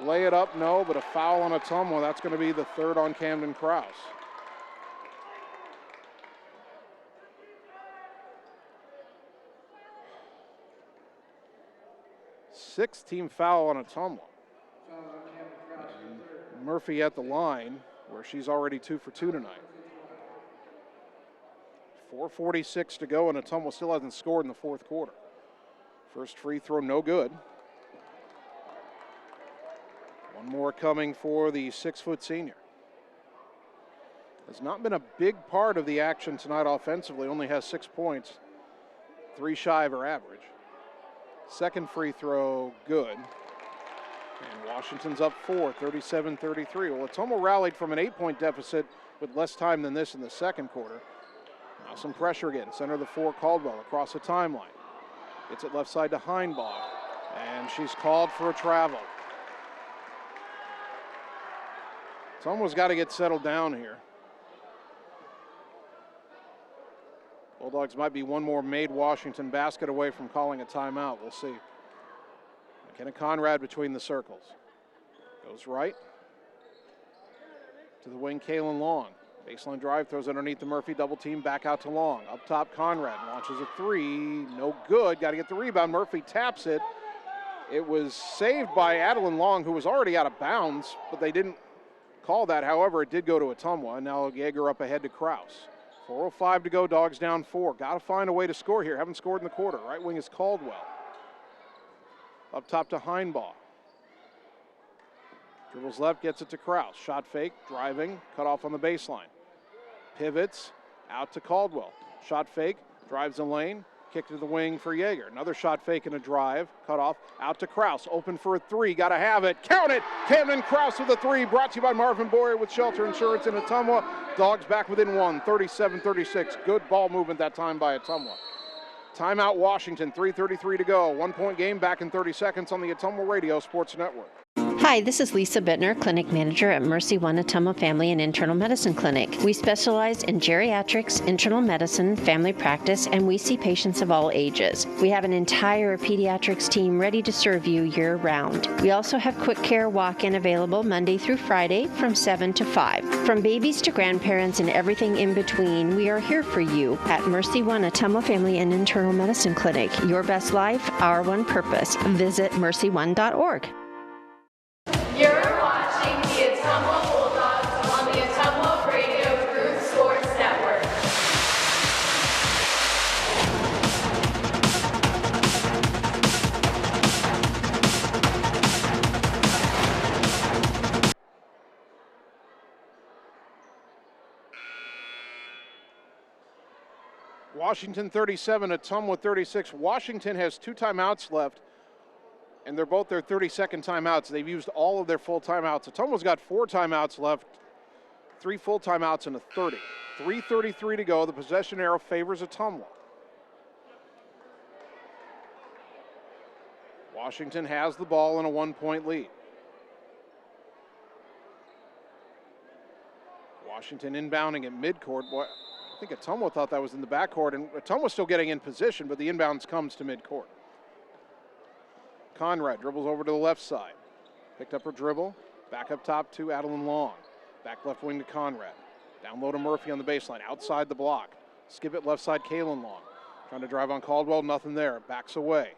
Lay it up, no, but a foul on Ottumwa. That's going to be the third on Camden Kraus. Sixth team foul on Ottumwa. Murphy at the line, where she's already 2 for 2 tonight. 4:46 to go, and Ottumwa still hasn't scored in the fourth quarter. First free throw, no good. One more coming for the 6-foot senior. Has not been a big part of the action tonight offensively, only has 6 points, 3 shy of her average. Second free throw, good. And Washington's up 4, 37-33. Well, Ottumwa rallied from an 8-point deficit with less time than this in the second quarter. Now some pressure again. Center of the 4, Caldwell across the timeline. Gets it left side to Heinbach, and she's called for a travel. Ottumwa's got to get settled down here. Bulldogs might be one more made Washington basket away from calling a timeout. We'll see. McKenna Conrad between the circles. Goes right to the wing, Kalen Long. Baseline drive, throws underneath the Murphy double team, back out to Long. Up top, Conrad launches a three. No good. Got to get the rebound. Murphy taps it. It was saved by Adeline Long, who was already out of bounds, but they didn't call that. However, it did go to Ottumwa. Now Yeager up ahead to Kraus. 4:05 to go, Dogs down 4. Got to find a way to score here. Haven't scored in the quarter. Right wing is Caldwell. Up top to Heinbach. Dribbles left, gets it to Kraus. Shot fake, driving, cut off on the baseline. Pivots, out to Caldwell. Shot fake, drives the lane, kick to the wing for Yeager. Another shot fake and a drive, cut off, out to Kraus. Open for a three, got to have it. Count it! Camden Kraus with a three, brought to you by Marvin Boyer with Shelter Insurance in Ottumwa. Dogs back within 1, 37-36. Good ball movement that time by Ottumwa. Timeout Washington, 3:33 to go. 1-point game, back in 30 seconds on the Ottumwa Radio Sports Network. Hi, this is Lisa Bittner, Clinic Manager at Mercy One Ottumwa Family and Internal Medicine Clinic. We specialize in geriatrics, internal medicine, family practice, and we see patients of all ages. We have an entire pediatrics team ready to serve you year-round. We also have quick care walk-in available Monday through Friday from 7 to 5. From babies to grandparents and everything in between, we are here for you at Mercy One Ottumwa Family and Internal Medicine Clinic. Your best life, our one purpose. Visit mercy1.org. You're watching the Ottumwa Bulldogs on the Ottumwa Radio Group Sports Network. Washington 37, Ottumwa 36. Washington has 2 timeouts left and they're both their 32nd timeouts. They've used all of their full timeouts. Ottumwa's got 4 timeouts left, 3 full timeouts and a 30. 3:33 to go. The possession arrow favors Ottumwa. Washington has the ball in a 1-point lead. Washington inbounding at midcourt. Boy, I think Ottumwa thought that was in the backcourt, and Ottumwa's still getting in position, but the inbounds comes to midcourt. Conrad dribbles over to the left side. Picked up her dribble. Back up top to Adeline Long. Back left wing to Conrad. Down low to Murphy on the baseline. Outside the block. Skip it left side, Kaylin Long. Trying to drive on Caldwell, nothing there. Backs away.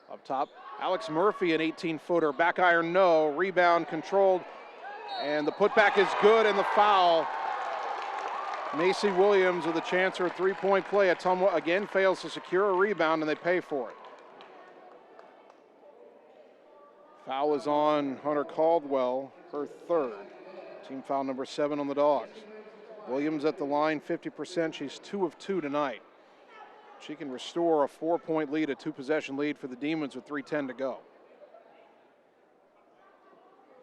Up top, Alex Murphy, an 18-footer. Back iron, no. Rebound controlled. And the putback is good, and the foul. Macy Williams with a chance for a 3-point play. Ottumwa again fails to secure a rebound, and they pay for it. Foul is on Hunter Caldwell, her 3rd. Team foul number 7 on the Dogs. Williams at the line, 50%. She's 2 of 2 tonight. She can restore a 4-point lead, a 2-possession lead for the Demons with 3:10 to go.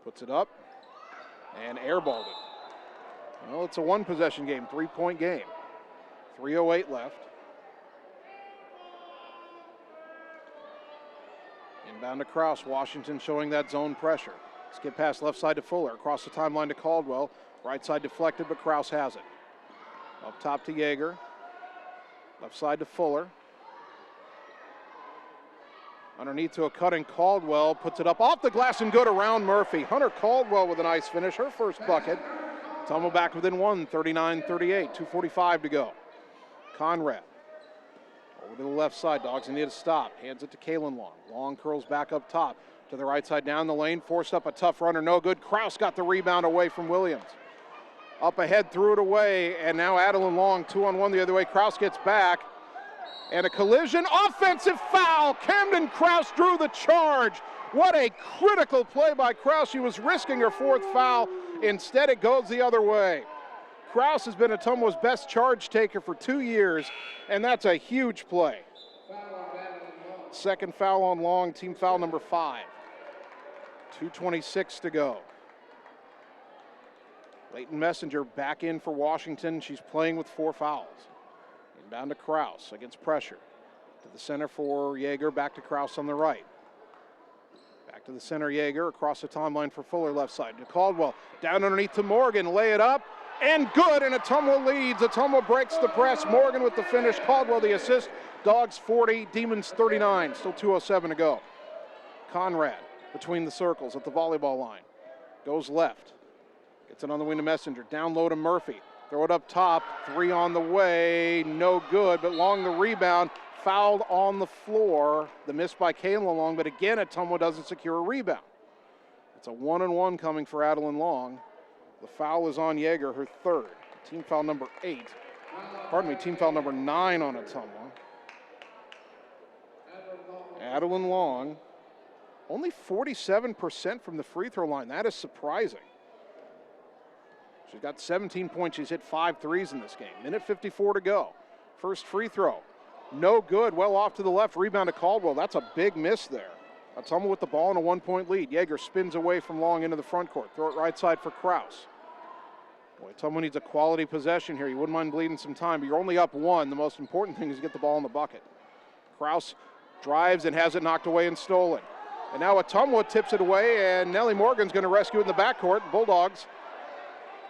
Puts it up and airballed it. Well, it's a 1-possession game, 3-point game. 3:08 left. Inbound to Kraus. Washington showing that zone pressure. Skip pass left side to Fuller. Across the timeline to Caldwell. Right side deflected, but Kraus has it. Up top to Yeager. Left side to Fuller. Underneath to a cutting Caldwell. Puts it up off the glass and good around Murphy. Hunter Caldwell with a nice finish. Her first bucket. Ottumwa back within 1, 39-38. 2:45 to go. Conrad. Over to the left side. Dogs need to stop. Hands it to Kaylin Long. Long curls back up top. To the right side down the lane. Forced up a tough runner. No good. Kraus got the rebound away from Williams. Up ahead, threw it away, and now Adeline Long, 2-on-1 the other way. Kraus gets back, and a collision. Offensive foul. Camden Kraus drew the charge. What a critical play by Kraus. She was risking her 4th foul. Instead, it goes the other way. Kraus has been Ottumwa's best charge taker for 2 years, and that's a huge play. 2nd foul on Long, team foul number 5. 2:26 to go. Leighton Messenger back in for Washington. She's playing with 4 fouls. Inbound to Kraus against pressure. To the center for Yeager, back to Kraus on the right. Back to the center, Yeager, across the timeline for Fuller left side. To Caldwell, down underneath to Morgan, lay it up, and good, and Ottumwa leads. Ottumwa breaks the press. Morgan with the finish, Caldwell the assist. Dogs 40, Demons 39, still 2:07 to go. Conrad between the circles at the volleyball line. Goes left. Gets it on the wing to Messenger. Down low to Murphy. Throw it up top. 3 on the way. No good, but Long the rebound. Fouled on the floor. The miss by Kaylin Long, but again, Ottumwa doesn't secure a rebound. It's a 1-on-1 coming for Adeline Long. The foul is on Yeager, her 3rd. Team foul number 8. Pardon me, team foul number 9 on Ottumwa. Adeline Long, only 47% from the free throw line. That is surprising. She's got 17 points. She's hit 5 threes in this game. Minute 54 to go. First free throw. No good. Well off to the left. Rebound to Caldwell. That's a big miss there. Ottumwa with the ball in a 1-point lead. Yeager spins away from Long into the front court. Throw it right side for Kraus. Boy, Ottumwa needs a quality possession here. You wouldn't mind bleeding some time, but you're only up 1. The most important thing is to get the ball in the bucket. Kraus drives and has it knocked away and stolen. And now Ottumwa tips it away, and Nellie Morgan's going to rescue it in the backcourt. Bulldogs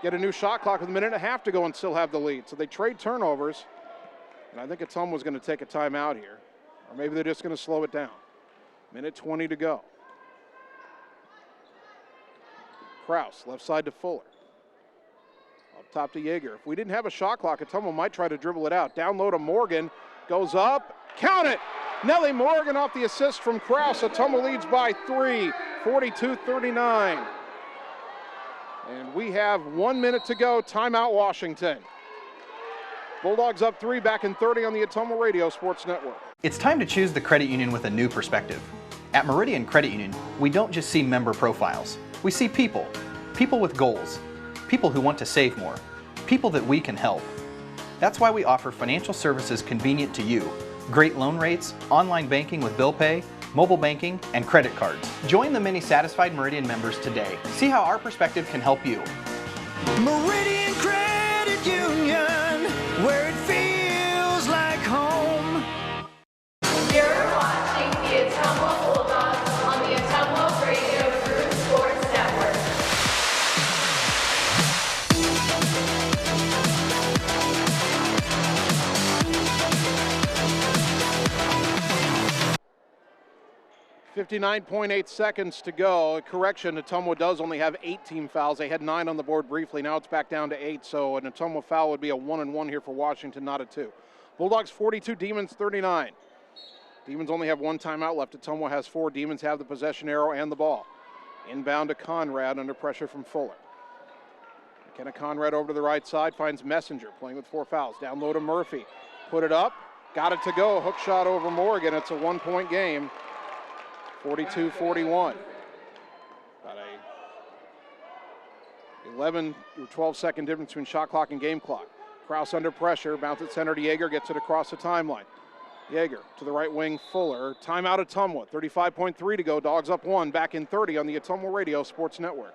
get a new shot clock with a minute and a half to go and still have the lead. So they trade turnovers, and I think Ottumwa's going to take a timeout here. Or maybe they're just going to slow it down. Minute 20 to go. Kraus, left side to Fuller. Up top to Yeager. If we didn't have a shot clock, Ottumwa might try to dribble it out. Down low to Morgan. Goes up. Count it! Nellie Morgan off the assist from Kraus. Ottumwa leads by 3, 42-39. And we have 1 minute to go. Timeout, Washington. Bulldogs up 3, back in 30 on the Ottumwa Radio Sports Network. It's time to choose the credit union with a new perspective. At Meridian Credit Union, we don't just see member profiles. We see people. People with goals. People who want to save more. People that we can help. That's why we offer financial services convenient to you, great loan rates, online banking with bill pay, mobile banking, and credit cards. Join the many satisfied Meridian members today. See how our perspective can help you. Meridian Credit Union, where it feels like home. You're watching the Ottumwa Bulldogs on the Ottumwa Radio Group Sports Network. .8 seconds to go. Correction, Ottumwa does only have 8 team fouls. They had 9 on the board briefly. Now it's back down to 8, so an Ottumwa foul would be a 1-and-1 here for Washington, not a 2. Bulldogs 42, Demons 39. Demons only have 1 timeout left. Ottumwa has 4. Demons have the possession arrow and the ball. Inbound to Conrad under pressure from Fuller. McKenna Conrad over to the right side, finds Messenger playing with 4 fouls. Down low to Murphy. Put it up, got it to go. Hook shot over Morgan. It's a 1-point game. 42-41. About a 11 or 12 second difference between shot clock and game clock. Kraus under pressure, bounce at center to Yeager, gets it across the timeline. Yeager to the right wing, Fuller. Timeout Ottumwa, 35.3 to go. Dogs up 1, back in 30 on the Ottumwa Radio Sports Network.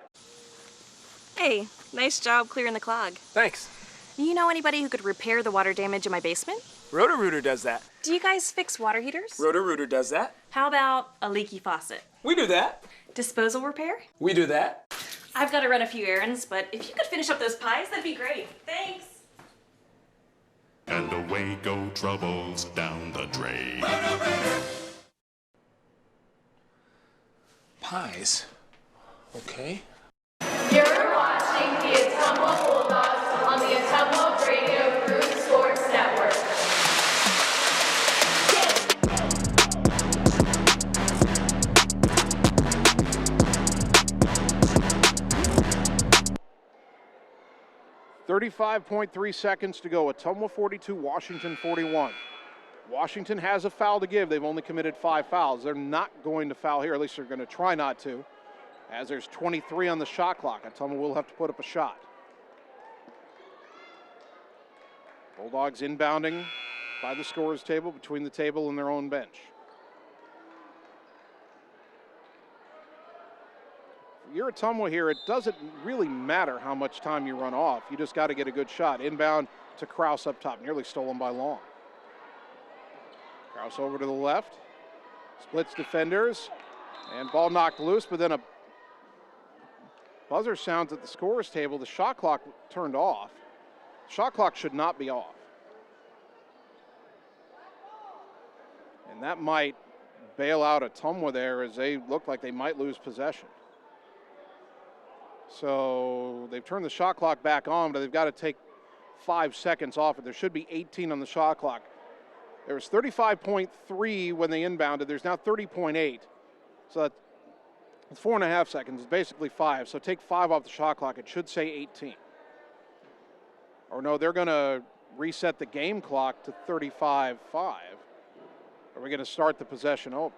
Hey, nice job clearing the clog. Thanks. You know anybody who could repair the water damage in my basement? Roto-Rooter does that. Do you guys fix water heaters? Roto-Rooter does that. How about a leaky faucet? We do that. Disposal repair? We do that. I've got to run a few errands, but if you could finish up those pies, that'd be great. Thanks. And away go troubles down the drain. Pies. Okay. You're watching the Ottumwa Bulldogs on the Ottumwa Radio Group Sports Network. .3 seconds to go. Ottumwa 42, Washington 41. Washington has a foul to give. They've only committed 5 fouls. They're not going to foul here, at least they're going to try not to, as there's 23 on the shot clock. Ottumwa will have to put up a shot. Bulldogs inbounding by the scorer's table, between the table and their own bench. If you're Ottumwa here, it doesn't really matter how much time you run off. You just got to get a good shot. Inbound to Kraus up top, nearly stolen by Long. Kraus over to the left, splits defenders, and ball knocked loose, but then a buzzer sounds at the scorer's table. The shot clock turned off. Shot clock should not be off. And that might bail out Ottumwa there, as they look like they might lose possession. So they've turned the shot clock back on, but they've got to take 5 seconds off it. There should be 18 on the shot clock. There was 35.3 when they inbounded. There's now 30.8. So that's 4.5 seconds. It's basically 5. So take 5 off the shot clock. It should say 18. Or no, they're going to reset the game clock to 35.5. Are we going to start the possession over?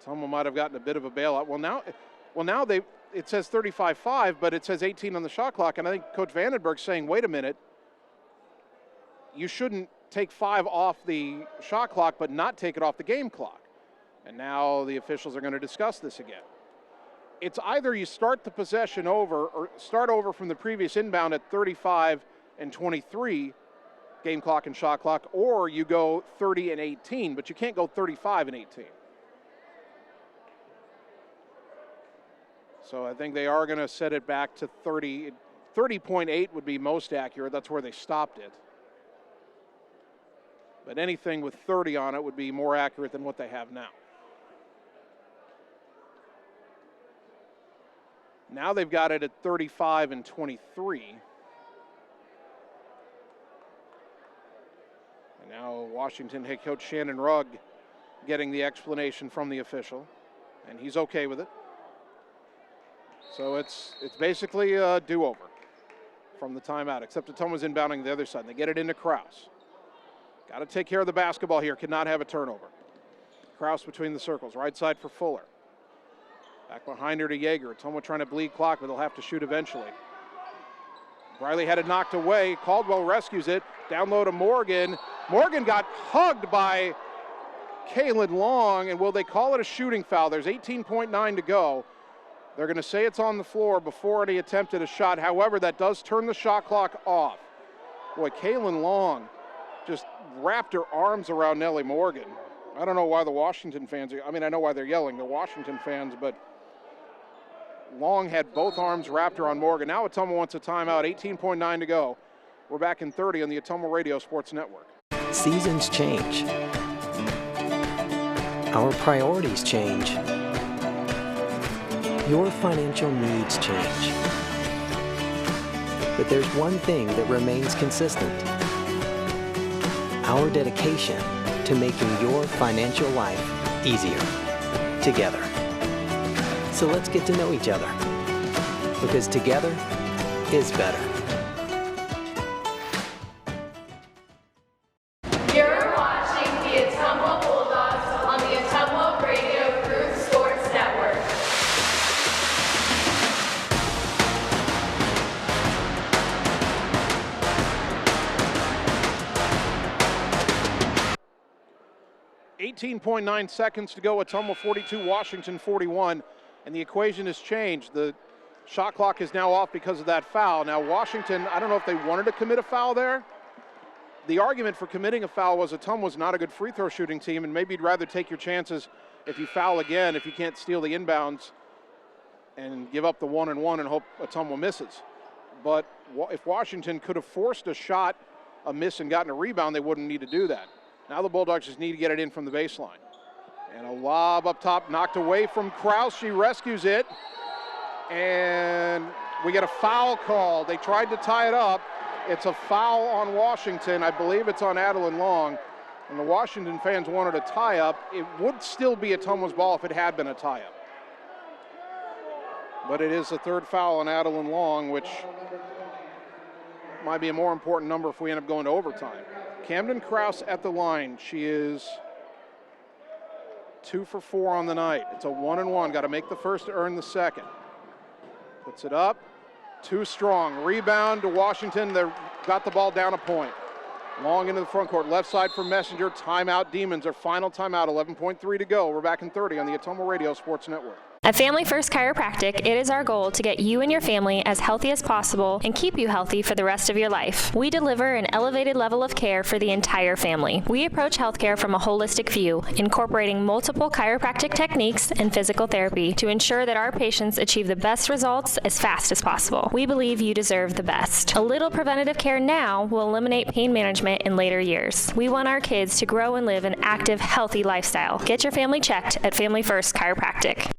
Ottumwa might have gotten a bit of a bailout. Well, now it says 35.5, but it says 18 on the shot clock, and I think Coach Vandenberg's saying, wait a minute, you shouldn't take 5 off the shot clock, but not take it off the game clock. And now the officials are going to discuss this again. It's either you start the possession over or start over from the previous inbound at 35 and 23 game clock and shot clock, or you go 30 and 18, but you can't go 35 and 18. So I think they are going to set it back to 30. 30.8 would be most accurate. That's where they stopped it. But anything with 30 on it would be more accurate than what they have now. Now they've got it at 35 and 23. And now Washington head coach Shannon Rugg getting the explanation from the official, and he's okay with it. So it's basically a do-over from the timeout, except Ottumwa's inbounding the other side. They get it into Kraus. Got to take care of the basketball here. Cannot have a turnover. Kraus between the circles. Right side for Fuller. Back behind her to Yeager. Ottumwa trying to bleed clock, but they'll have to shoot eventually. Riley had it knocked away. Caldwell rescues it. Down low to Morgan. Morgan got hugged by Kaylin Long, and will they call it a shooting foul? There's 18.9 to go. They're going to say it's on the floor before any attempt at a shot. However, that does turn the shot clock off. Boy, Kaylin Long just wrapped her arms around Nellie Morgan. I don't know why the Washington fans are, I mean, I know why they're yelling, the Washington fans, but Long had both arms wrapped around Morgan. Now Ottumwa wants a timeout, 18.9 to go. We're back in 30 on the Ottumwa Radio Sports Network. Seasons change. Our priorities change. Your financial needs change. But there's one thing that remains consistent. Our dedication to making your financial life easier together. So let's get to know each other, because together is better. You're watching the Ottumwa Bulldogs on the Ottumwa Radio Group Sports Network. .9 seconds to go. Ottumwa 42, Washington 41, and the equation has changed. The shot clock is now off because of that foul. Now Washington, I don't know if they wanted to commit a foul there. The argument for committing a foul was Ottumwa's not a good free throw shooting team, and maybe you'd rather take your chances if you foul again, if you can't steal the inbounds and give up the 1-and-1 and hope Ottumwa misses. But if Washington could have forced a shot, a miss, and gotten a rebound, they wouldn't need to do that. Now the Bulldogs just need to get it in from the baseline. And a lob up top, knocked away from Krause. She rescues it. And we get a foul call. They tried to tie it up. It's a foul on Washington. I believe it's on Adeline Long. And the Washington fans wanted a tie-up. It would still be Ottumwa's ball if it had been a tie-up. But it is the third foul on Adeline Long, which might be a more important number if we end up going to overtime. Camden Krause at the line. She is 2 for 4 on the night. It's a 1-and-1. Got to make the first to earn the second. Puts it up. Too strong. Rebound to Washington. They got the ball down a point. Long into the front court. Left side for Messenger. Timeout Demons. Their final timeout. 11.3 to go. We're back in 30 on the Ottumwa Radio Sports Network. At Family First Chiropractic, it is our goal to get you and your family as healthy as possible and keep you healthy for the rest of your life. We deliver an elevated level of care for the entire family. We approach healthcare from a holistic view, incorporating multiple chiropractic techniques and physical therapy to ensure that our patients achieve the best results as fast as possible. We believe you deserve the best. A little preventative care now will eliminate pain management in later years. We want our kids to grow and live an active, healthy lifestyle. Get your family checked at Family First Chiropractic.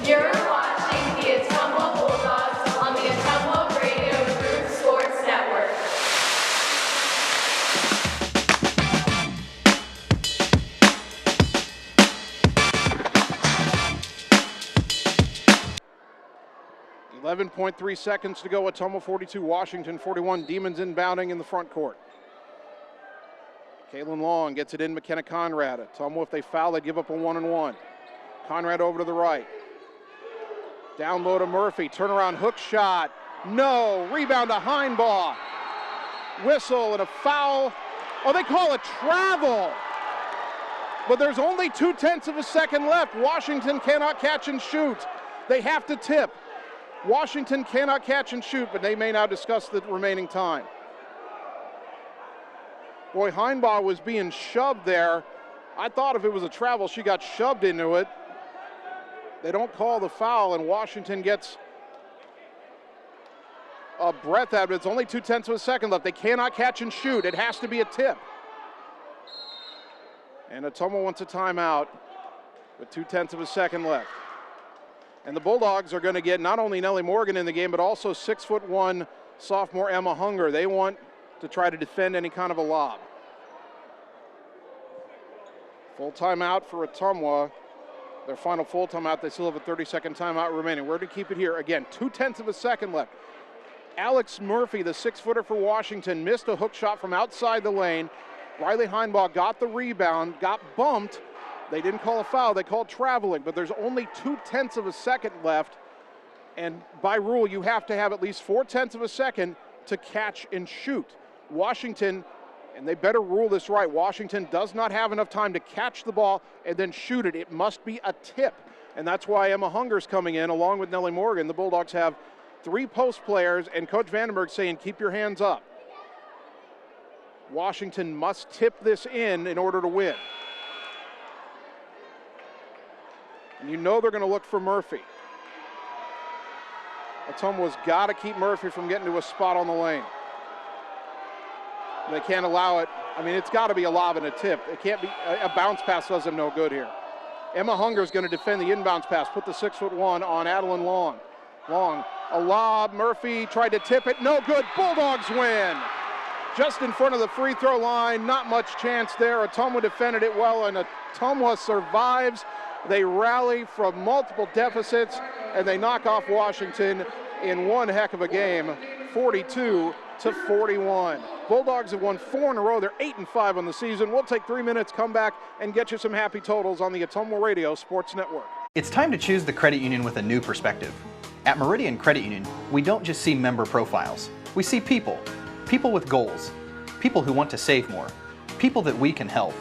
You're watching the Ottumwa Bulldogs on the Ottumwa Radio Group Sports Network. .3 seconds to go. Ottumwa 42, Washington 41. Demons inbounding in the front court. Kaylin Long gets it in. McKenna Conrad. Ottumwa, if they foul, they give up a 1-and-1. Conrad over to the right. Down low to Murphy, turnaround hook shot, no, rebound to Heinbaugh. Whistle and a foul. Oh, they call it travel. But there's only 0.2 of a second left. Washington cannot catch and shoot. They have to tip. Washington cannot catch and shoot, but they may now discuss the remaining time. Boy, Heinbaugh was being shoved there. I thought if it was a travel, she got shoved into it. They don't call the foul, and Washington gets a breath out of it. It's only 0.2 of a second left. They cannot catch and shoot. It has to be a tip. And Ottumwa wants a timeout with 0.2 of a second left. And the Bulldogs are going to get not only Nellie Morgan in the game, but also 6'1" sophomore Emma Hunger. They want to try to defend any kind of a lob. Full timeout for Ottumwa. Their final full timeout. They still have a 30-second timeout remaining. We're to keep it here. Again, 0.2 of a second left. Alex Murphy, the 6-footer for Washington, missed a hook shot from outside the lane. Riley Heinbaugh got the rebound, got bumped, They didn't call a foul, they called traveling, but there's only 0.2 of a second left, and by rule, you have to have at least 0.4 of a second to catch and shoot. Washington, and they better rule this right, Washington does not have enough time to catch the ball and then shoot it. It must be a tip, and that's why Emma Hunger's coming in along with Nellie Morgan. The Bulldogs have 3 post players, and Coach Vandenberg saying, keep your hands up. Washington must tip this in order to win. And you know they're going to look for Murphy. Ottumwa's got to keep Murphy from getting to a spot on the lane. They can't allow it. I mean, it's got to be a lob and a tip. It can't be, a bounce pass does them no good here. Emma Hunger's going to defend the inbounds pass, put the 6'1" on Adeline Long. Long, a lob, Murphy tried to tip it, no good, Bulldogs win. Just in front of the free throw line, not much chance there. Ottumwa defended it well, and Ottumwa survives. They rally from multiple deficits, and they knock off Washington in one heck of a game, 42-41. Bulldogs have won 4 in a row. They're 8-5 on the season. We'll take 3 minutes, come back, and get you some happy totals on the Ottumwa Radio Sports Network. It's time to choose the credit union with a new perspective. At Meridian Credit Union, we don't just see member profiles. We see people. People with goals. People who want to save more. People that we can help.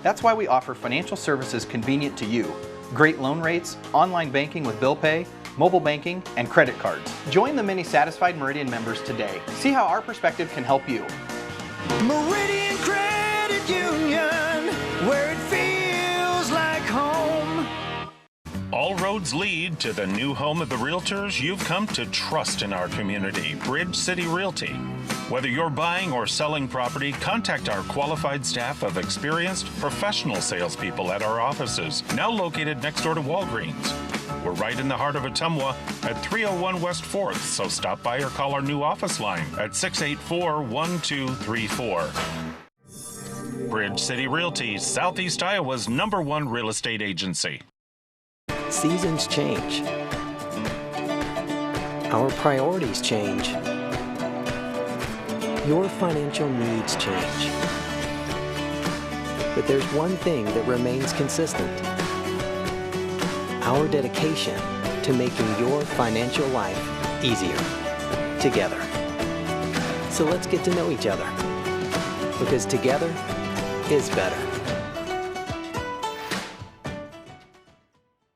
That's why we offer financial services convenient to you. Great loan rates, online banking with bill pay, mobile banking, and credit cards. Join the many satisfied Meridian members today. See how our perspective can help you. Meridian Credit Union, where it feels like home. All roads lead to the new home of the realtors you've come to trust in our community, Bridge City Realty. Whether you're buying or selling property, contact our qualified staff of experienced, professional salespeople at our offices, now located next door to Walgreens. We're right in the heart of Ottumwa at 301 West 4th, so stop by or call our new office line at 684-1234. Bridge City Realty, Southeast Iowa's #1 real estate agency. Seasons change. Our priorities change. Your financial needs change. But there's one thing that remains consistent. Our dedication to making your financial life easier together. So let's get to know each other, because together is better.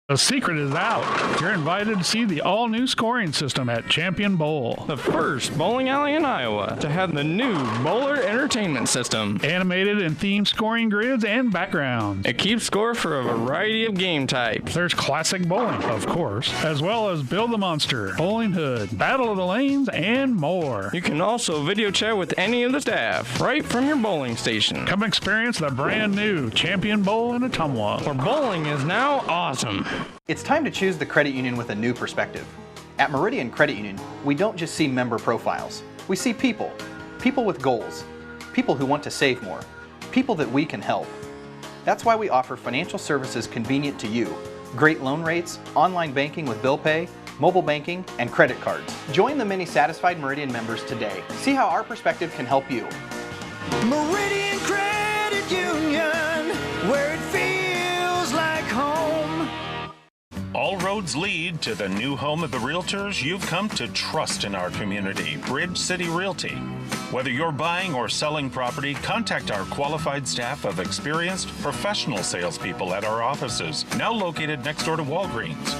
The secret is out. You're invited to see the all-new scoring system at Champion Bowl. The first bowling alley in Iowa to have the new Bowler Entertainment System. Animated and themed scoring grids and backgrounds. It keeps score for a variety of game types. There's classic bowling, of course, as well as Build the Monster, Bowling Hood, Battle of the Lanes, and more. You can also video chat with any of the staff right from your bowling station. Come experience the brand new Champion Bowl in Ottumwa, where bowling is now awesome. It's time to choose the credit union with a new perspective. At Meridian Credit Union, we don't just see member profiles. We see people. People with goals. People who want to save more. People that we can help. That's why we offer financial services convenient to you. Great loan rates, online banking with bill pay, mobile banking, and credit cards. Join the many satisfied Meridian members today. See how our perspective can help you. Meridian Credit Union, where it feels like home. All roads lead to the new home of the realtors you've come to trust in our community, Bridge City Realty. Whether you're buying or selling property, contact our qualified staff of experienced, professional salespeople at our offices, now located next door to Walgreens.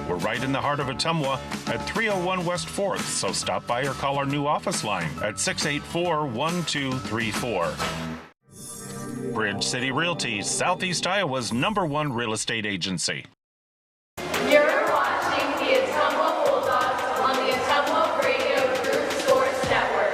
We're right in the heart of Ottumwa at 301 West 4th, so stop by or call our new office line at 684-1234. Bridge City Realty, Southeast Iowa's #1 real estate agency. You're watching the Ottumwa Bulldogs on the Ottumwa Radio Group Sports Network.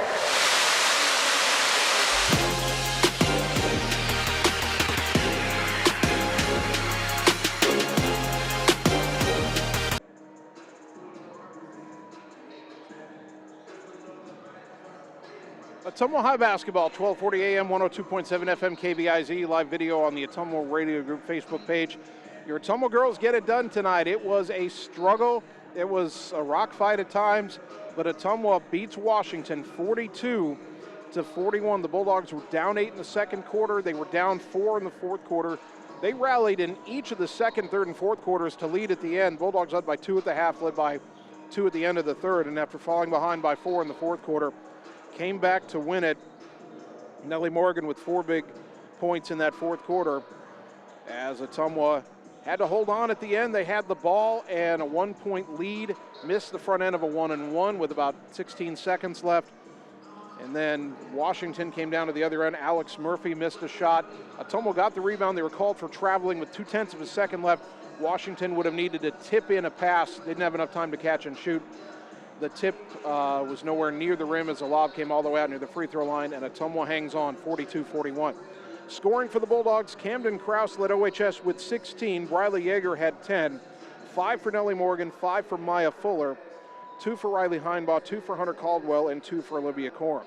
Ottumwa High Basketball, 1240 AM, 102.7 FM KBIZ, live video on the Ottumwa Radio Group Facebook page. Your Ottumwa girls get it done tonight. It was a struggle. It was a rock fight at times, but Ottumwa beats Washington 42-41. The Bulldogs were down 8 in the second quarter. They were down 4 in the fourth quarter. They rallied in each of the second, third, and fourth quarters to lead at the end. Bulldogs led by 2 at the half, led by 2 at the end of the third, and after falling behind by 4 in the fourth quarter, came back to win it. Nellie Morgan with 4 big points in that fourth quarter, as Ottumwa had to hold on at the end. They had the ball and a 1-point lead, missed the front end of a 1-and-1 with about 16 seconds left. And then Washington came down to the other end. Alex Murphy missed a shot. Ottumwa got the rebound. They were called for traveling with 0.2 of a second left. Washington would have needed to tip in a pass. They didn't have enough time to catch and shoot. The tip was nowhere near the rim as the lob came all the way out near the free throw line, and Ottumwa hangs on 42-41. Scoring for the Bulldogs, Camden Krause led OHS with 16. Briley Yeager had 10. 5 for Nellie Morgan, 5 for Maya Fuller, 2 for Riley Heinbaugh, 2 for Hunter Caldwell, and 2 for Olivia Corum.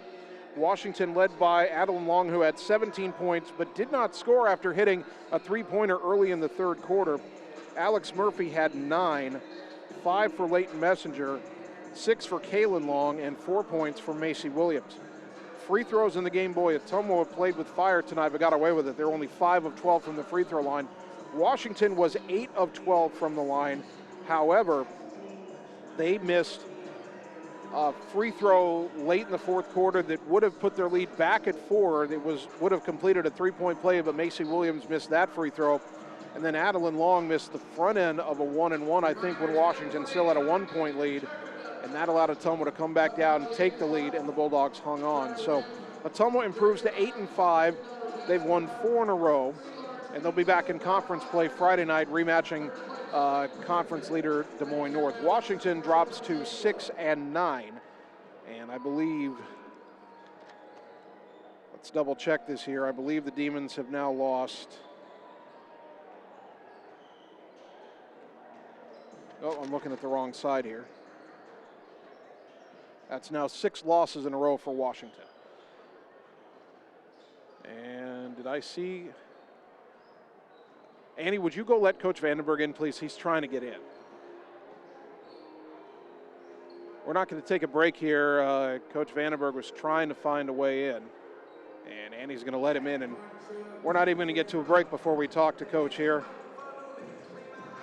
Washington led by Adeline Long, who had 17 points, but did not score after hitting a 3-pointer early in the third quarter. Alex Murphy had 9, 5 for Leighton Messenger, 6 for Kaylin Long, and 4 points for Macy Williams. Free throws in the game, boy, Ottumwa played with fire tonight, but got away with it. They were only 5 of 12 from the free throw line. Washington was 8 of 12 from the line. However, they missed a free throw late in the fourth quarter that would have put their lead back at 4. It would have completed a 3-point play, but Macy Williams missed that free throw. And then Adeline Long missed the front end of a 1-and-1, I think, when Washington still had a 1-point lead. And that allowed Ottumwa to come back down and take the lead, and the Bulldogs hung on. So Ottumwa improves to 8-5. They've won 4 in a row, and they'll be back in conference play Friday night, rematching conference leader Des Moines North. Washington drops to 6-9, and I believe, let's double check this here, I believe the Demons have now lost. Oh, I'm looking at the wrong side here. That's now 6 losses in a row for Washington. And did I see? Annie, would you go let Coach Vandenberg in, please? He's trying to get in. We're not going to take a break here. Coach Vandenberg was trying to find a way in. And Annie's going to let him in. And we're not even going to get to a break before we talk to Coach here.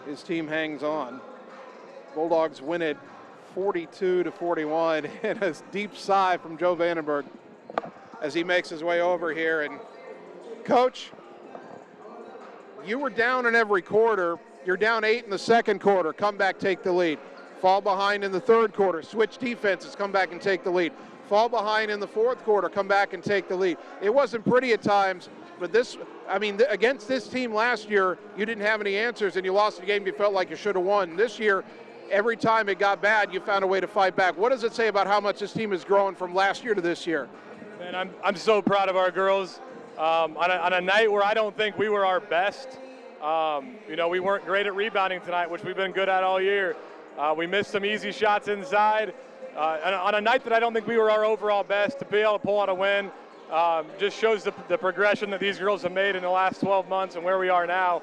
His team hangs on. Bulldogs win it 42-41, and a deep sigh from Joe Vandenberg as he makes his way over here. And Coach, you were down in every quarter. You're down 8 in the second quarter. Come back, take the lead. Fall behind in the third quarter. Switch defenses. Come back and take the lead. Fall behind in the fourth quarter. Come back and take the lead. It wasn't pretty at times, but against this team last year, you didn't have any answers, and you lost the game you felt like you should have won. This year, every time it got bad, you found a way to fight back. What does it say about how much this team has grown from last year to this year? Man, I'm so proud of our girls. On a night where I don't think we were our best, we weren't great at rebounding tonight, which we've been good at all year. We missed some easy shots inside. And on a night that I don't think we were our overall best, to be able to pull out a win just shows the progression that these girls have made in the last 12 months and where we are now.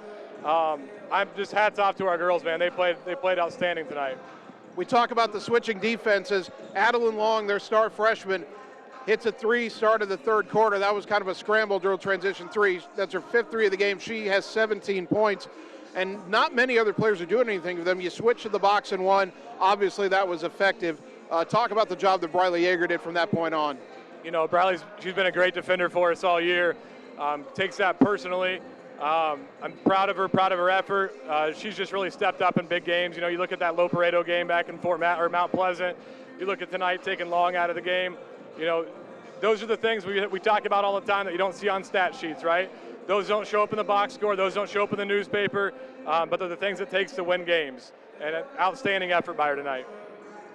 I'm just hats off to our girls, man. They played outstanding tonight. We talk about the switching defenses. Adeline Long, their star freshman, hits a 3 start of the third quarter. That was kind of a scramble drill transition 3. That's her 5th 3 of the game. She has 17 points. And not many other players are doing anything with them. You switch to the box and 1. Obviously, that was effective. Talk about the job that Briley Yeager did from that point on. She's been a great defender for us all year. Takes that personally. I'm proud of her effort. She's just really stepped up in big games. You look at that Low Pareto game back in Mount Pleasant. You look at tonight taking Long out of the game. Those are the things we talk about all the time that you don't see on stat sheets, right? Those don't show up in the box score. Those don't show up in the newspaper. But they're the things it takes to win games. And an outstanding effort by her tonight.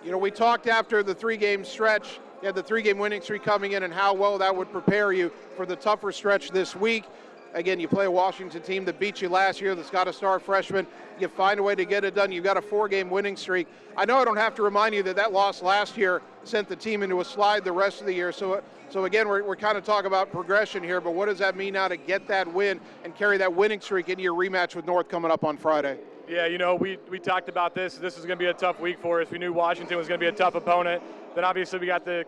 We talked after the 3-game stretch. You had the 3-game winning streak coming in and how well that would prepare you for the tougher stretch this week. Again, you play a Washington team that beat you last year, that's got a star freshman. You find a way to get it done. You've got a 4-game winning streak. I know I don't have to remind you that loss last year sent the team into a slide the rest of the year. So again, we're kind of talking about progression here, but what does that mean now to get that win and carry that winning streak into your rematch with North coming up on Friday? Yeah, we talked about this. This is going to be a tough week for us. We knew Washington was going to be a tough opponent. Then obviously we got the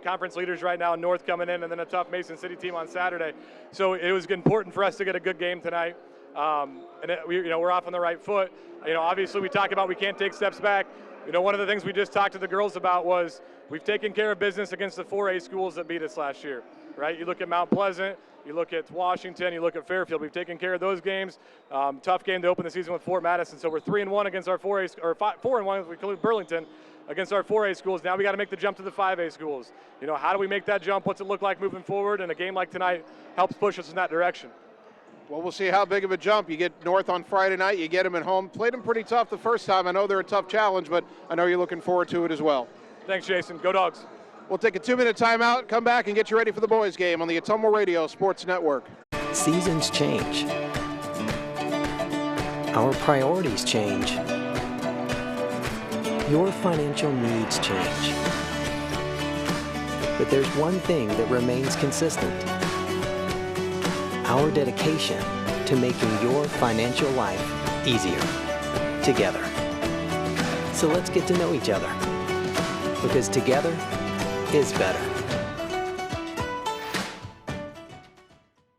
conference leaders right now, North coming in, and then a tough Mason City team on Saturday. So it was important for us to get a good game tonight. We're off on the right foot. Obviously we talk about we can't take steps back. One of the things we just talked to the girls about was we've taken care of business against the 4A schools that beat us last year, right? You look at Mount Pleasant, you look at Washington, you look at Fairfield. We've taken care of those games. Tough game to open the season with Fort Madison. So we're 3-1 against our 4A, or 4-1 if we include Burlington, against our 4A schools. Now we got to make the jump to the 5A schools. How do we make that jump? What's it look like moving forward? And a game like tonight helps push us in that direction. Well, we'll see how big of a jump. You get North on Friday night, you get them at home. Played them pretty tough the first time. I know they're a tough challenge, but I know you're looking forward to it as well. Thanks, Jason. Go Dogs. We'll take a 2-minute timeout, come back and get you ready for the boys game on the Ottumwa Radio Sports Network. Seasons change. Our priorities change. Your financial needs change. But there's one thing that remains consistent. Our dedication to making your financial life easier together. So let's get to know each other, because together is better.